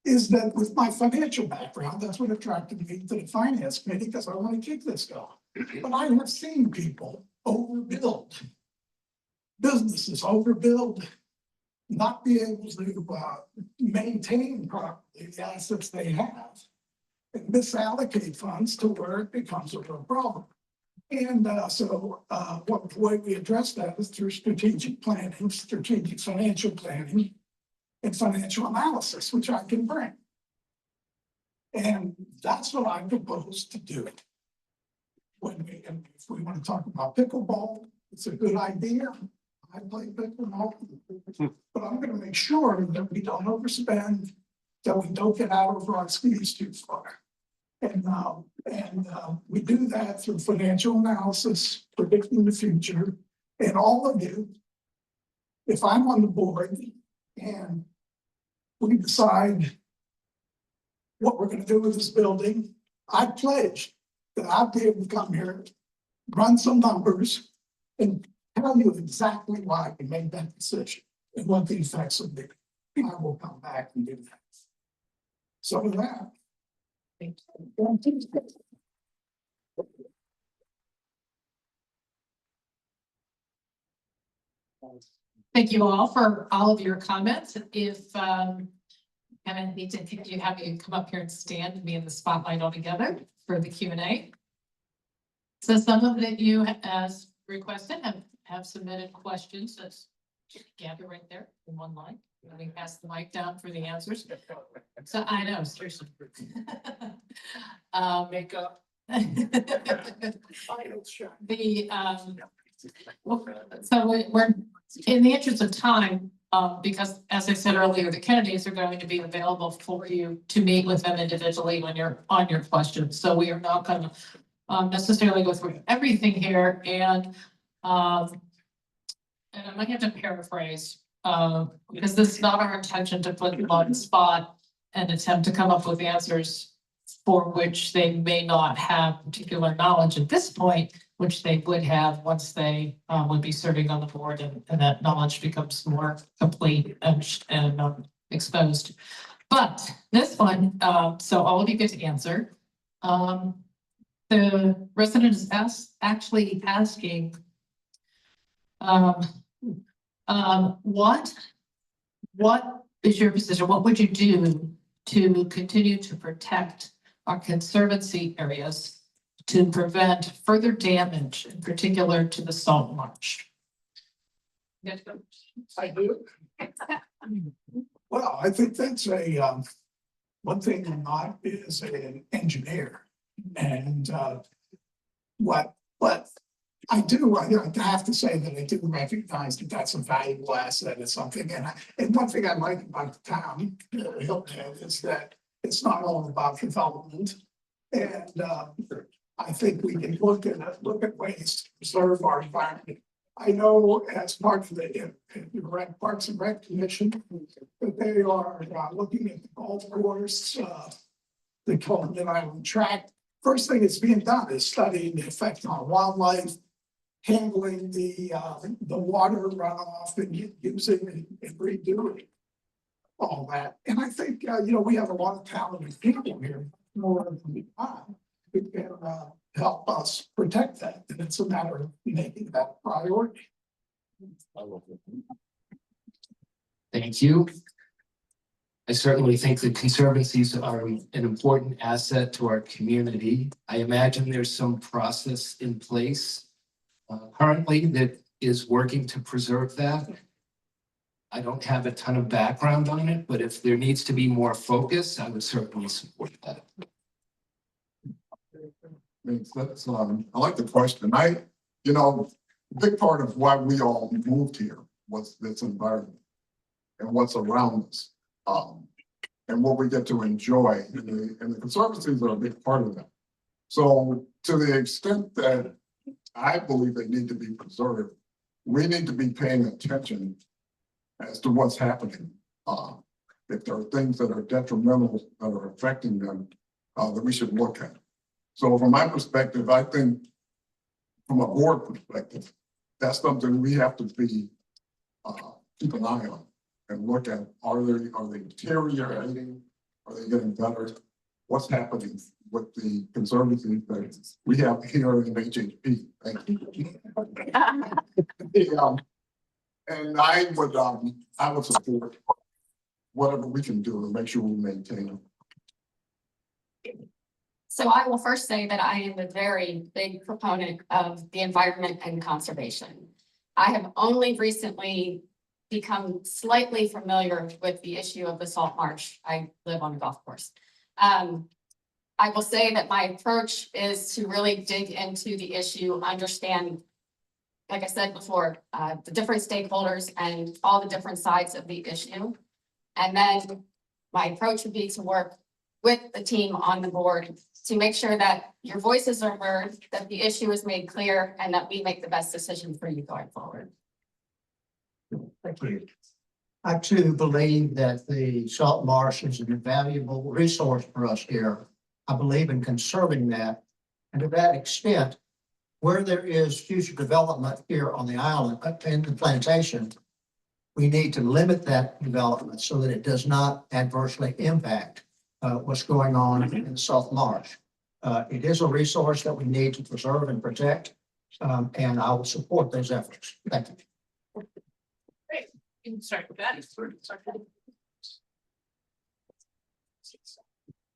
is that with my financial background, that's what attracted me to the finance committee because I want to keep this going. But I have seen people overbuild, businesses overbuild, not be able to maintain properly the assets they have, and misallocate funds to where it becomes a real problem. And so what way we address that is through strategic planning, strategic financial planning, and financial analysis, which I can bring. And that's what I propose to do. If we want to talk about pickleball, it's a good idea. I play pickleball, but I'm going to make sure that we don't overspend, that we don't get out over our skis too far. And we do that through financial analysis, predicting the future, and all of you. If I'm on the board and we decide what we're going to do with this building, I pledge that I'll be able to come here, run some numbers, and tell you exactly why we made that decision and what the effects will be. I will come back and do that. So with that. Thank you all for all of your comments. If and I need to have you come up here and stand and be in the spotlight altogether for the Q&A. So some of that you as requested have submitted questions. That's gather right there in one line. Let me pass the mic down for the answers. So I know, seriously. Makeup. So we're in the interest of time, because as I said earlier, the Kennedys are going to be available for you to meet with them individually when you're on your questions. So we are not going to necessarily go through everything here, and I might have to paraphrase because this is not our intention to put them on the spot and attempt to come up with answers for which they may not have particular knowledge at this point, which they would have once they would be serving on the board, and that knowledge becomes more complete and exposed. But this one, so all of you get to answer. The resident is actually asking, what is your position? What would you do to continue to protect our conservancy areas to prevent further damage, in particular to the salt marsh? I do. Well, I think that's a one thing I'm not is an engineer, and but I do. I have to say that I do recognize that that's a valuable asset or something. And one thing I like about the town, Hilton, is that it's not all about development. And I think we can look at ways to preserve our environment. I know as part of the Parks and Rec Commission that they are looking at the golf course, the Coleman Island track. First thing that's being done is studying the effect on wildlife, handling the water runoff, and using and redoing all that. And I think we have a lot of talented people here, more than we have, who can help us protect that. And it's a matter of making that a priority. Thank you. I certainly think that conservancies are an important asset to our community. I imagine there's some process in place currently that is working to preserve that. I don't have a ton of background on it, but if there needs to be more focus, I would certainly support that. That's, I like the question. A big part of why we all moved here was this environment and what's around us. And what we get to enjoy, and the conservancies are a big part of that. So to the extent that I believe they need to be preserved, we need to be paying attention as to what's happening. If there are things that are detrimental that are affecting them, that we should look at. So from my perspective, I think from a board perspective, that's something we have to be, keep an eye on and look at. Are they deteriorating? Are they getting better? What's happening with the conservancy that we have here in HHP? Thank you. And I would support whatever we can do to make sure we maintain them. So I will first say that I am a very big proponent of the environment and conservation. I have only recently become slightly familiar with the issue of the salt marsh. I live on a golf course. I will say that my approach is to really dig into the issue, understand, like I said before, the different stakeholders and all the different sides of the issue. And then my approach would be to work with the team on the board to make sure that your voices are heard, that the issue is made clear, and that we make the best decision for you going forward. Thank you. I too believe that the salt marsh is an invaluable resource for us here. I believe in conserving that. And to that extent, where there is future development here on the island, in the plantation, we need to limit that development so that it does not adversely impact what's going on in the salt marsh. It is a resource that we need to preserve and protect, and I will support those efforts. Thank you. Great. You can start with that.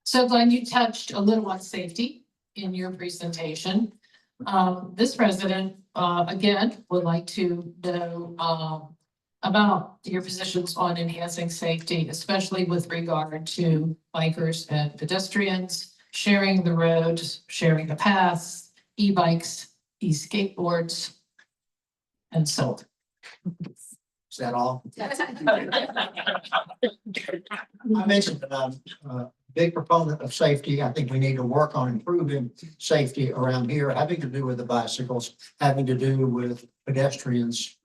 So Glenn, you touched a little on safety in your presentation. This president, again, would like to know about your positions on enhancing safety, especially with regard to bikers and pedestrians, sharing the roads, sharing the paths, e-bikes, e-skateboards, and so on. Is that all? I mentioned that I'm a big proponent of safety. I think we need to work on improving safety around here, having to do with the bicycles, having to do with pedestrians.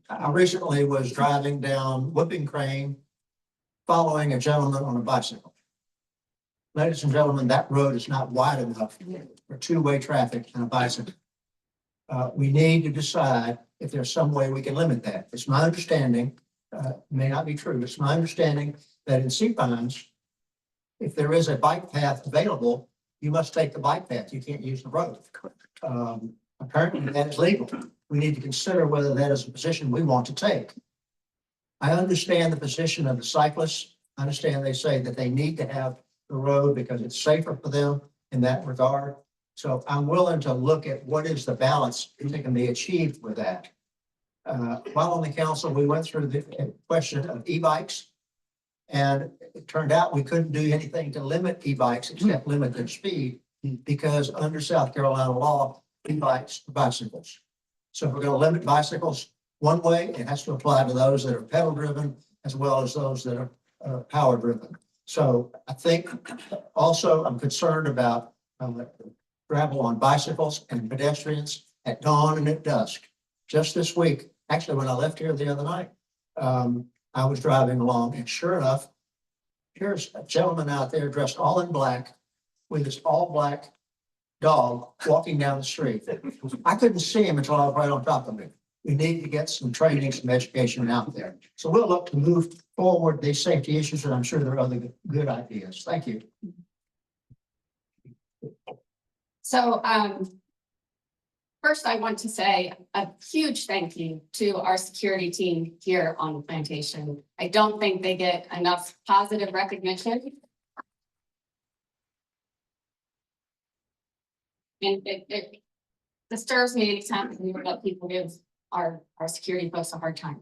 I recently was driving down Whooping Crane, following a gentleman on a bicycle. Ladies and gentlemen, that road is not wide enough for two-way traffic and a bicycle. We need to decide if there's some way we can limit that. It's my understanding, may not be true, it's my understanding that in Sea Pines, if there is a bike path available, you must take the bike path. You can't use the road. Apparently that is legal. We need to consider whether that is a position we want to take. I understand the position of the cyclists. I understand they say that they need to have the road because it's safer for them in that regard. So I'm willing to look at what is the balance that can be achieved with that. While on the council, we went through the question of e-bikes. And it turned out we couldn't do anything to limit e-bikes except limit their speed, because under South Carolina law, e-bikes are bicycles. So if we're going to limit bicycles one way, it has to apply to those that are pedal driven as well as those that are power driven. So I think also I'm concerned about travel on bicycles and pedestrians at dawn and at dusk. Just this week, actually, when I left here the other night, I was driving along, and sure enough, here's a gentleman out there dressed all in black with his all black dog walking down the street. I couldn't see him until I was right on top of him. We need to get some training, some education out there. So we'll look to move forward these safety issues, and I'm sure there are other good ideas. Thank you. So, first, I want to say a huge thank you to our security team here on the plantation. I don't think they get enough positive recognition. And it disturbs me anytime we hear that people give our security folks a hard time.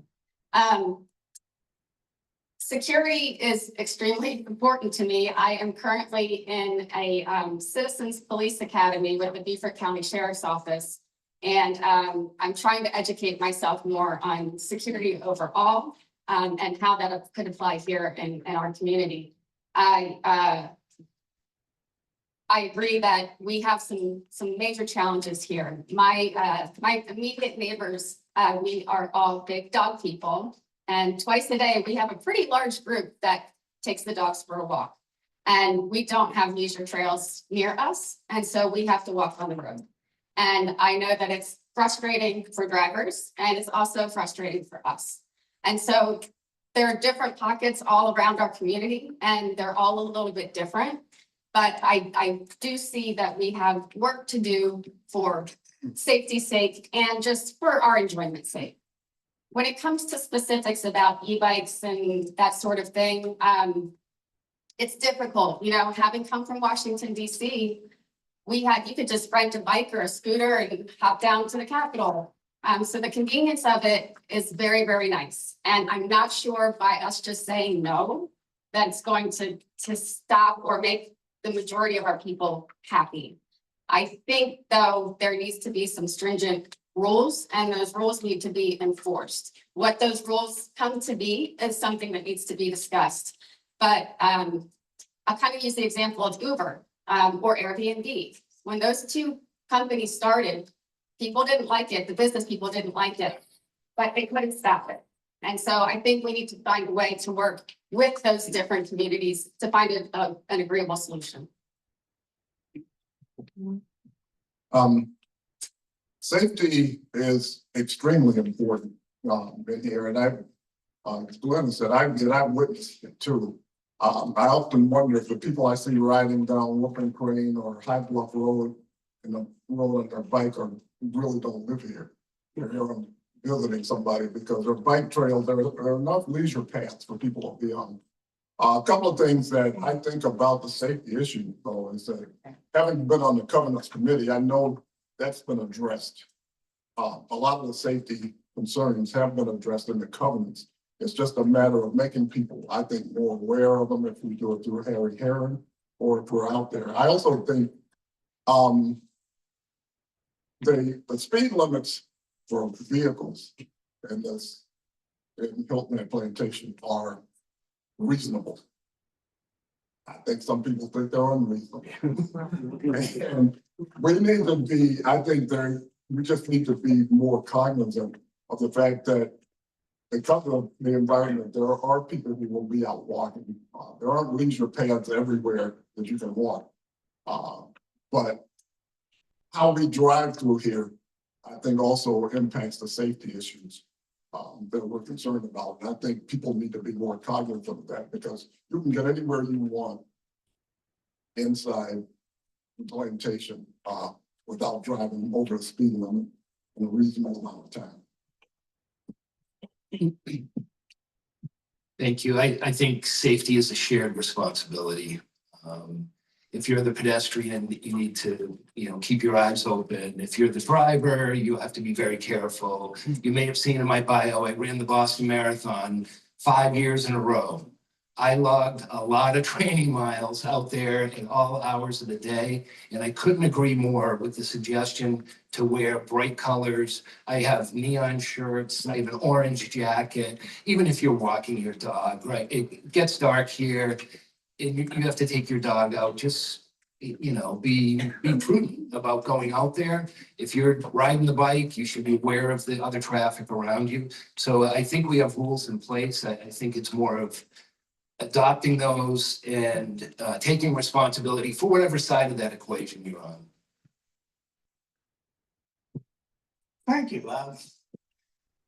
Security is extremely important to me. I am currently in a Citizens Police Academy with the Beaufort County Sheriff's Office. And I'm trying to educate myself more on security overall and how that could apply here in our community. I agree that we have some major challenges here. My immediate neighbors, we are all big dog people. And twice a day, we have a pretty large group that takes the dogs for a walk. And we don't have leisure trails near us. And so we have to walk on the road. And I know that it's frustrating for drivers and it's also frustrating for us. And so there are different pockets all around our community and they're all a little bit different. But I do see that we have work to do for safety's sake and just for our enjoyment's sake. When it comes to specifics about e-bikes and that sort of thing, it's difficult, you know, having come from Washington, DC, you could just rent a bike or a scooter and hop down to the Capitol. So the convenience of it is very, very nice. And I'm not sure by us just saying no, that it's going to stop or make the majority of our people happy. I think though, there needs to be some stringent rules and those rules need to be enforced. What those rules come to be is something that needs to be discussed. But I'll kind of use the example of Uber or Airbnb. When those two companies started, people didn't like it. The business people didn't like it, but they couldn't stop it. And so I think we need to find a way to work with those different communities to find an agreeable solution. Safety is extremely important in here, and as Glenn said, I've witnessed it too. I often wonder if the people I see riding down Whooping Crane or High Bluff Road and rolling their bike really don't live here. They're here visiting somebody because their bike trails, there are enough leisure paths for people to be on. A couple of things that I think about the safety issue, though, is that having been on the Covenants Committee, I know that's been addressed. A lot of the safety concerns have been addressed in the covenants. It's just a matter of making people, I think, more aware of them if we do it through Harry Heron or if we're out there. I also think the speed limits for vehicles in Hilton and Plantation are reasonable. I think some people think they're unreasonable. And we need to be, I think we just need to be more cognizant of the fact that because of the environment, there are people who will be out walking. There aren't leisure paths everywhere that you can walk. But how we drive through here, I think also impacts the safety issues that we're concerned about. And I think people need to be more cognizant of that because you can get anywhere you want inside the Plantation without driving over the speed limit in a reasonable amount of time. Thank you. I think safety is a shared responsibility. If you're the pedestrian, you need to, keep your eyes open. If you're the driver, you have to be very careful. You may have seen in my bio, I ran the Boston Marathon 5 years in a row. I logged a lot of training miles out there in all hours of the day, and I couldn't agree more with the suggestion to wear bright colors. I have neon shirts, I have an orange jacket, even if you're walking your dog, right? It gets dark here, and you have to take your dog out. Just, be prudent about going out there. If you're riding the bike, you should be aware of the other traffic around you. So I think we have rules in place. I think it's more of adopting those and taking responsibility for whatever side of that equation you're on. Thank you.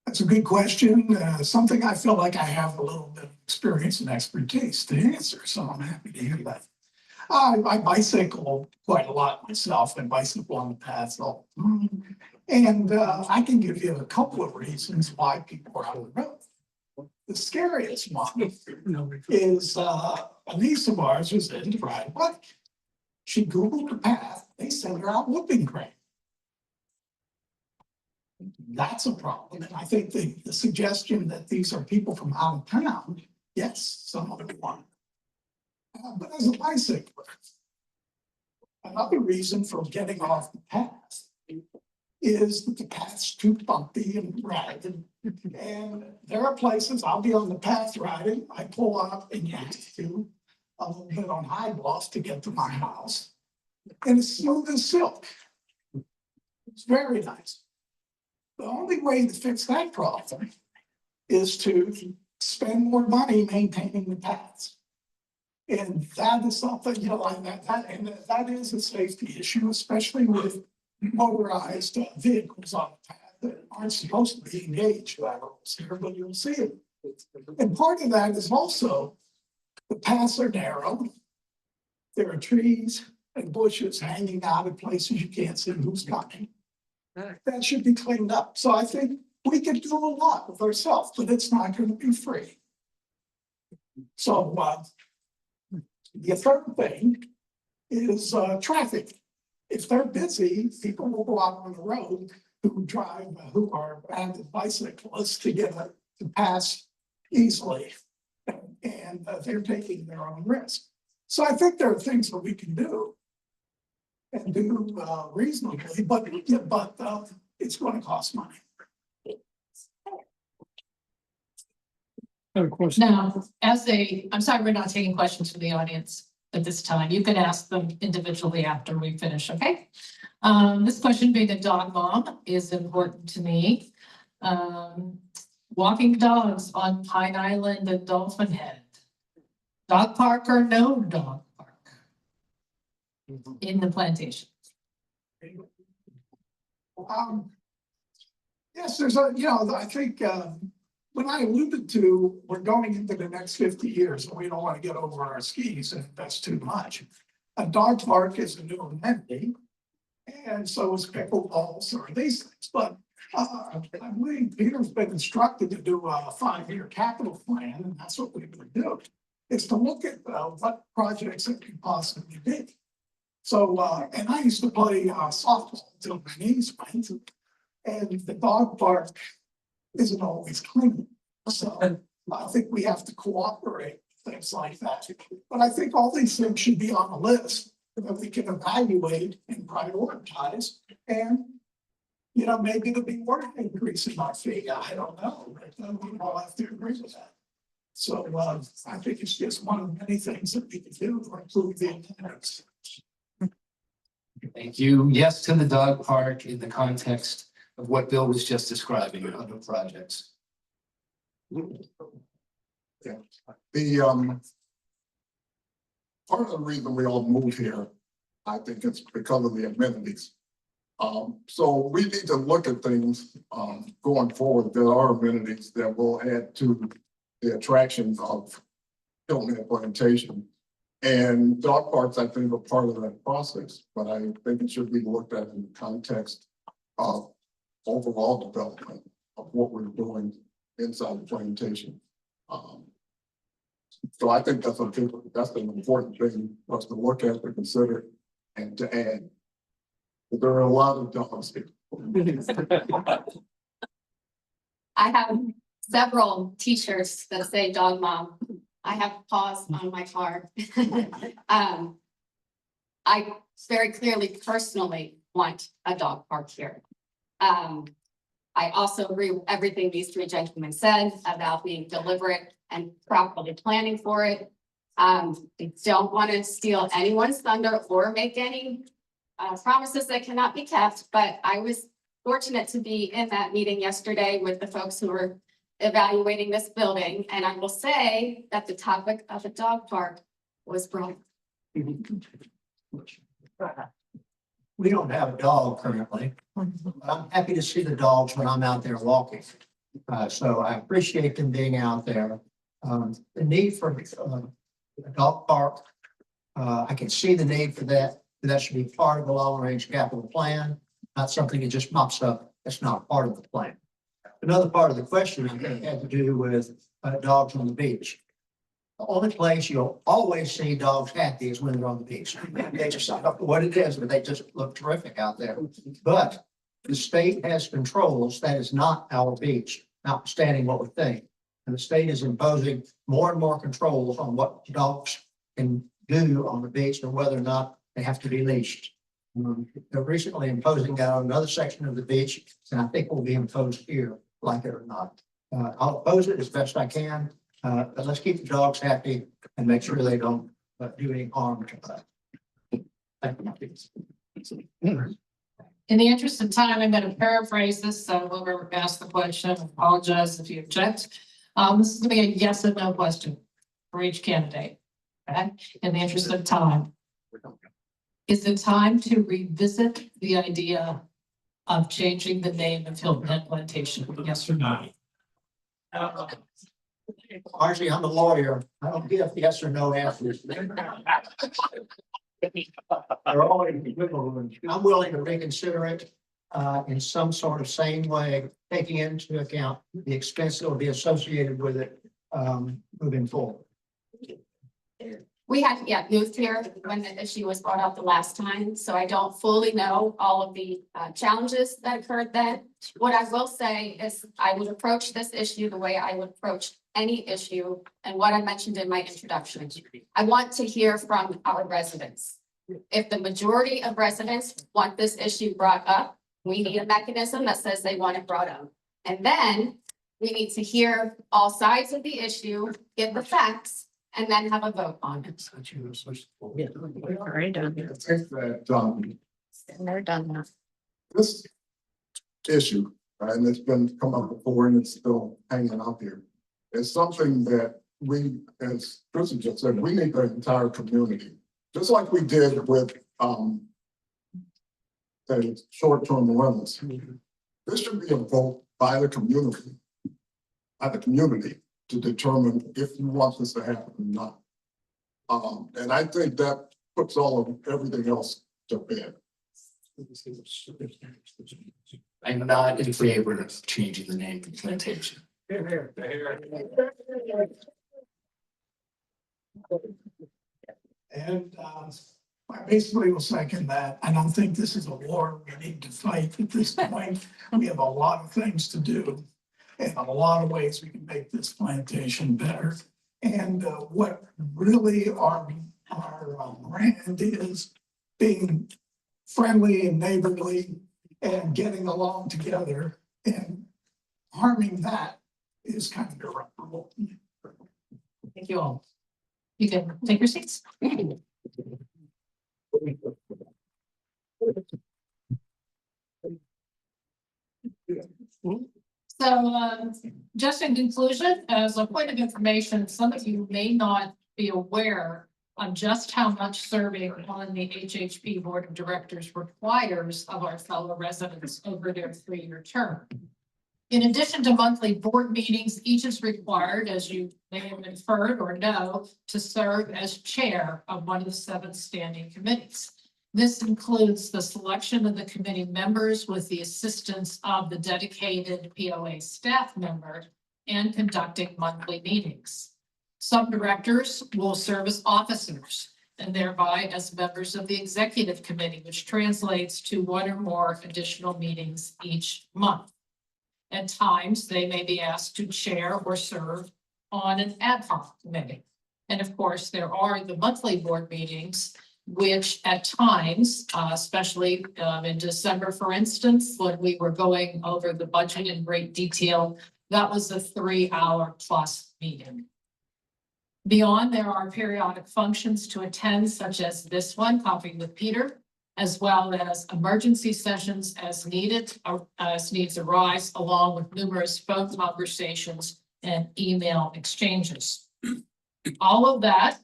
That's a good question. Something I feel like I have a little bit of experience and expertise to answer, so I'm happy to hear that. I bicycle quite a lot myself. I bicycle on the paths all the time. And I can give you a couple of reasons why people are on the road. The scariest one is a niece of ours was in to ride a bike. She Googled the path. They sent her out Whooping Crane. That's a problem. And I think the suggestion that these are people from out of town Yes, some of it want. But as a bicyclist, another reason for getting off the path is that the path's too bumpy and ragged. And there are places, I'll be on the path riding, I pull up and you have to, a little bit on high bluff to get to my house. And it's smooth as silk. It's very nice. The only way to fix that problem is to spend more money maintaining the paths. And that is something, you know, like that is a safety issue, especially with motorized vehicles on the path that aren't supposed to be engaged laterals here, but you'll see it. And part of that is also the paths are narrow. There are trees and bushes hanging out in places you can't see who's coming. That should be cleaned up. So I think we can do a lot with ourselves, but it's not going to be free. So the third thing is traffic. If they're busy, people will go out on the road who are avid bicyclists to pass easily. And they're taking their own risk. So I think there are things that we can do and do reasonably, but it's going to cost money. Of course. Now, I'm sorry, we're not taking questions from the audience at this time. You can ask them individually after we finish, okay? This question, being a dog mom, is important to me. Walking dogs on Pine Island and Dolphin Head. Dog park or no dog park? In the plantation. Yes, there's I think when I alluded to, we're going into the next 50 years and we don't want to get over our skis and that's too much. A dog park is a new amenity and so is pickleball, so are these things. But I believe Peter's been instructed to do a 5-year capital plan and that's what we would do. Is to look at what projects it could possibly be. So, and I used to play softball until my knees went, and the dog park isn't always clean. So I think we have to cooperate with things like that. But I think all these things should be on the list that we can evaluate and prioritize. And, maybe it'll be worth increasing our fee. I don't know. We all have to agree with that. So I think it's just one of many things that we can do to improve the attendance. Thank you. Yes to the dog park in the context of what Bill was just describing in other projects. Yeah. Part of the reason we all moved here, I think it's because of the amenities. So we need to look at things going forward. There are amenities that will add to the attractions of Hilton Plantation. And dog parks, I think, are part of that process, but I think it should be looked at in the context of overall development of what we're doing inside the plantation. So I think that's an important thing for us to look at, to consider, and to add. But there are a lot of dogs here. I have several t-shirts that say dog mom. I have paws on my car. I very clearly personally want a dog park here. I also agree with everything these three gentlemen said about being deliberate and properly planning for it. I don't want to steal anyone's thunder or make any promises that cannot be kept, but I was fortunate to be in that meeting yesterday with the folks who were evaluating this building, and I will say that the topic of a dog park was brought. We don't have a dog currently. I'm happy to see the dogs when I'm out there walking. So I appreciate them being out there. The need for a dog park, I can see the need for that. That should be part of the long-range capital plan, not something that just pops up. That's not part of the plan. Another part of the question I think had to do with dogs on the beach. The only place you'll always see dogs happy is when they're on the beach. They just, I don't know what it is, but they just look terrific out there. But the state has controls. That is not our beach, notwithstanding what we think. And the state is imposing more and more controls on what dogs can do on the beach and whether or not they have to be leashed. They're recently imposing that on another section of the beach, and I think will be imposed here, like it or not. I'll oppose it as best I can, but let's keep the dogs happy and make sure they don't do any harm to us. Thank you. In the interest of time, I'm going to paraphrase this, so whoever asked the question, apologize if you object. This is going to be a yes and no question for each candidate. Okay, in the interest of time. Is it time to revisit the idea of changing the name of Hilton Head Plantation? Yes or no? Margie, I'm a lawyer. I don't give yes or no answers. I'm willing to reconsider it in some sort of same way, taking into account the expense that will be associated with it moving forward. We had, moved here when the issue was brought up the last time, so I don't fully know all of the challenges that occurred then. What I will say is I would approach this issue the way I would approach any issue and what I mentioned in my introduction. I want to hear from our residents. If the majority of residents want this issue brought up, we need a mechanism that says they want it brought up. And then we need to hear all sides of the issue, give the facts, and then have a vote on it. We've already done I it. think that, And they're done now. this issue, and it's been come up before and it's still hanging out there, is something that we, as Kristen just said, we need the entire community, just like we did with the short-term rentals. This should be a vote by the community, to determine if you want this to happen or not. And I think that puts all of everything else to bed. I'm not in favor of changing the name to Plantation. And I basically will second that. I don't think this is a war we need to fight at this point. We have a lot of things to do. And a lot of ways we can make this plantation better. And what really our brand is being friendly and neighborly and getting along together, and harming that is kind of irreparable. Thank you all. You can take your seats. So just in conclusion, as a point of information, some of you may not be aware of just how much serving on the HHP Board of Directors requires of our fellow residents over their 3-year term. In addition to monthly board meetings, each is required, as you may have inferred or know, to serve as chair of one of the 7 standing committees. This includes the selection of the committee members with the assistance of the dedicated POA staff member and conducting monthly meetings. Some directors will serve as officers and thereby as members of the executive committee, which translates to 1 or more additional meetings each month. At times, they may be asked to chair or serve on an ad hoc committee. And of course, there are the monthly board meetings, which at times, especially in December, for instance, when we were going over the budget in great detail, that was a 3-hour plus meeting. Beyond, there are periodic functions to attend, such as this one, Coffee with Peter, as well as emergency sessions as needed, as needs arise, along with numerous phone conversations and email exchanges. All of that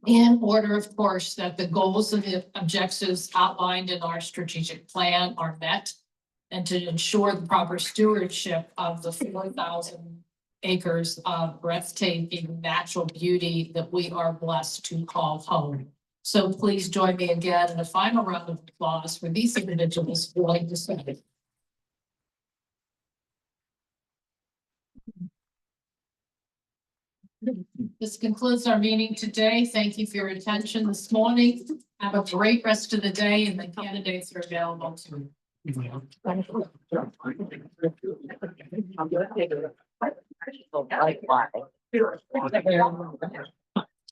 in order, of course, that the goals and the objectives outlined in our strategic plan are met, and to ensure the proper stewardship of the 4,000 acres of breathtaking natural beauty that we are blessed to call home. So please join me again in a final round of applause for these individuals willing to serve. This concludes our meeting today. Thank you for your attention this morning. Have a great rest of the day, and the candidates are available to.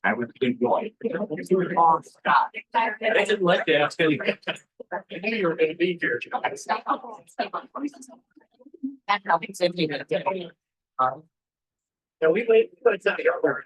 I was good boy. I didn't like that. I was gonna- I knew you were gonna be here. No, we wait, it's not your word.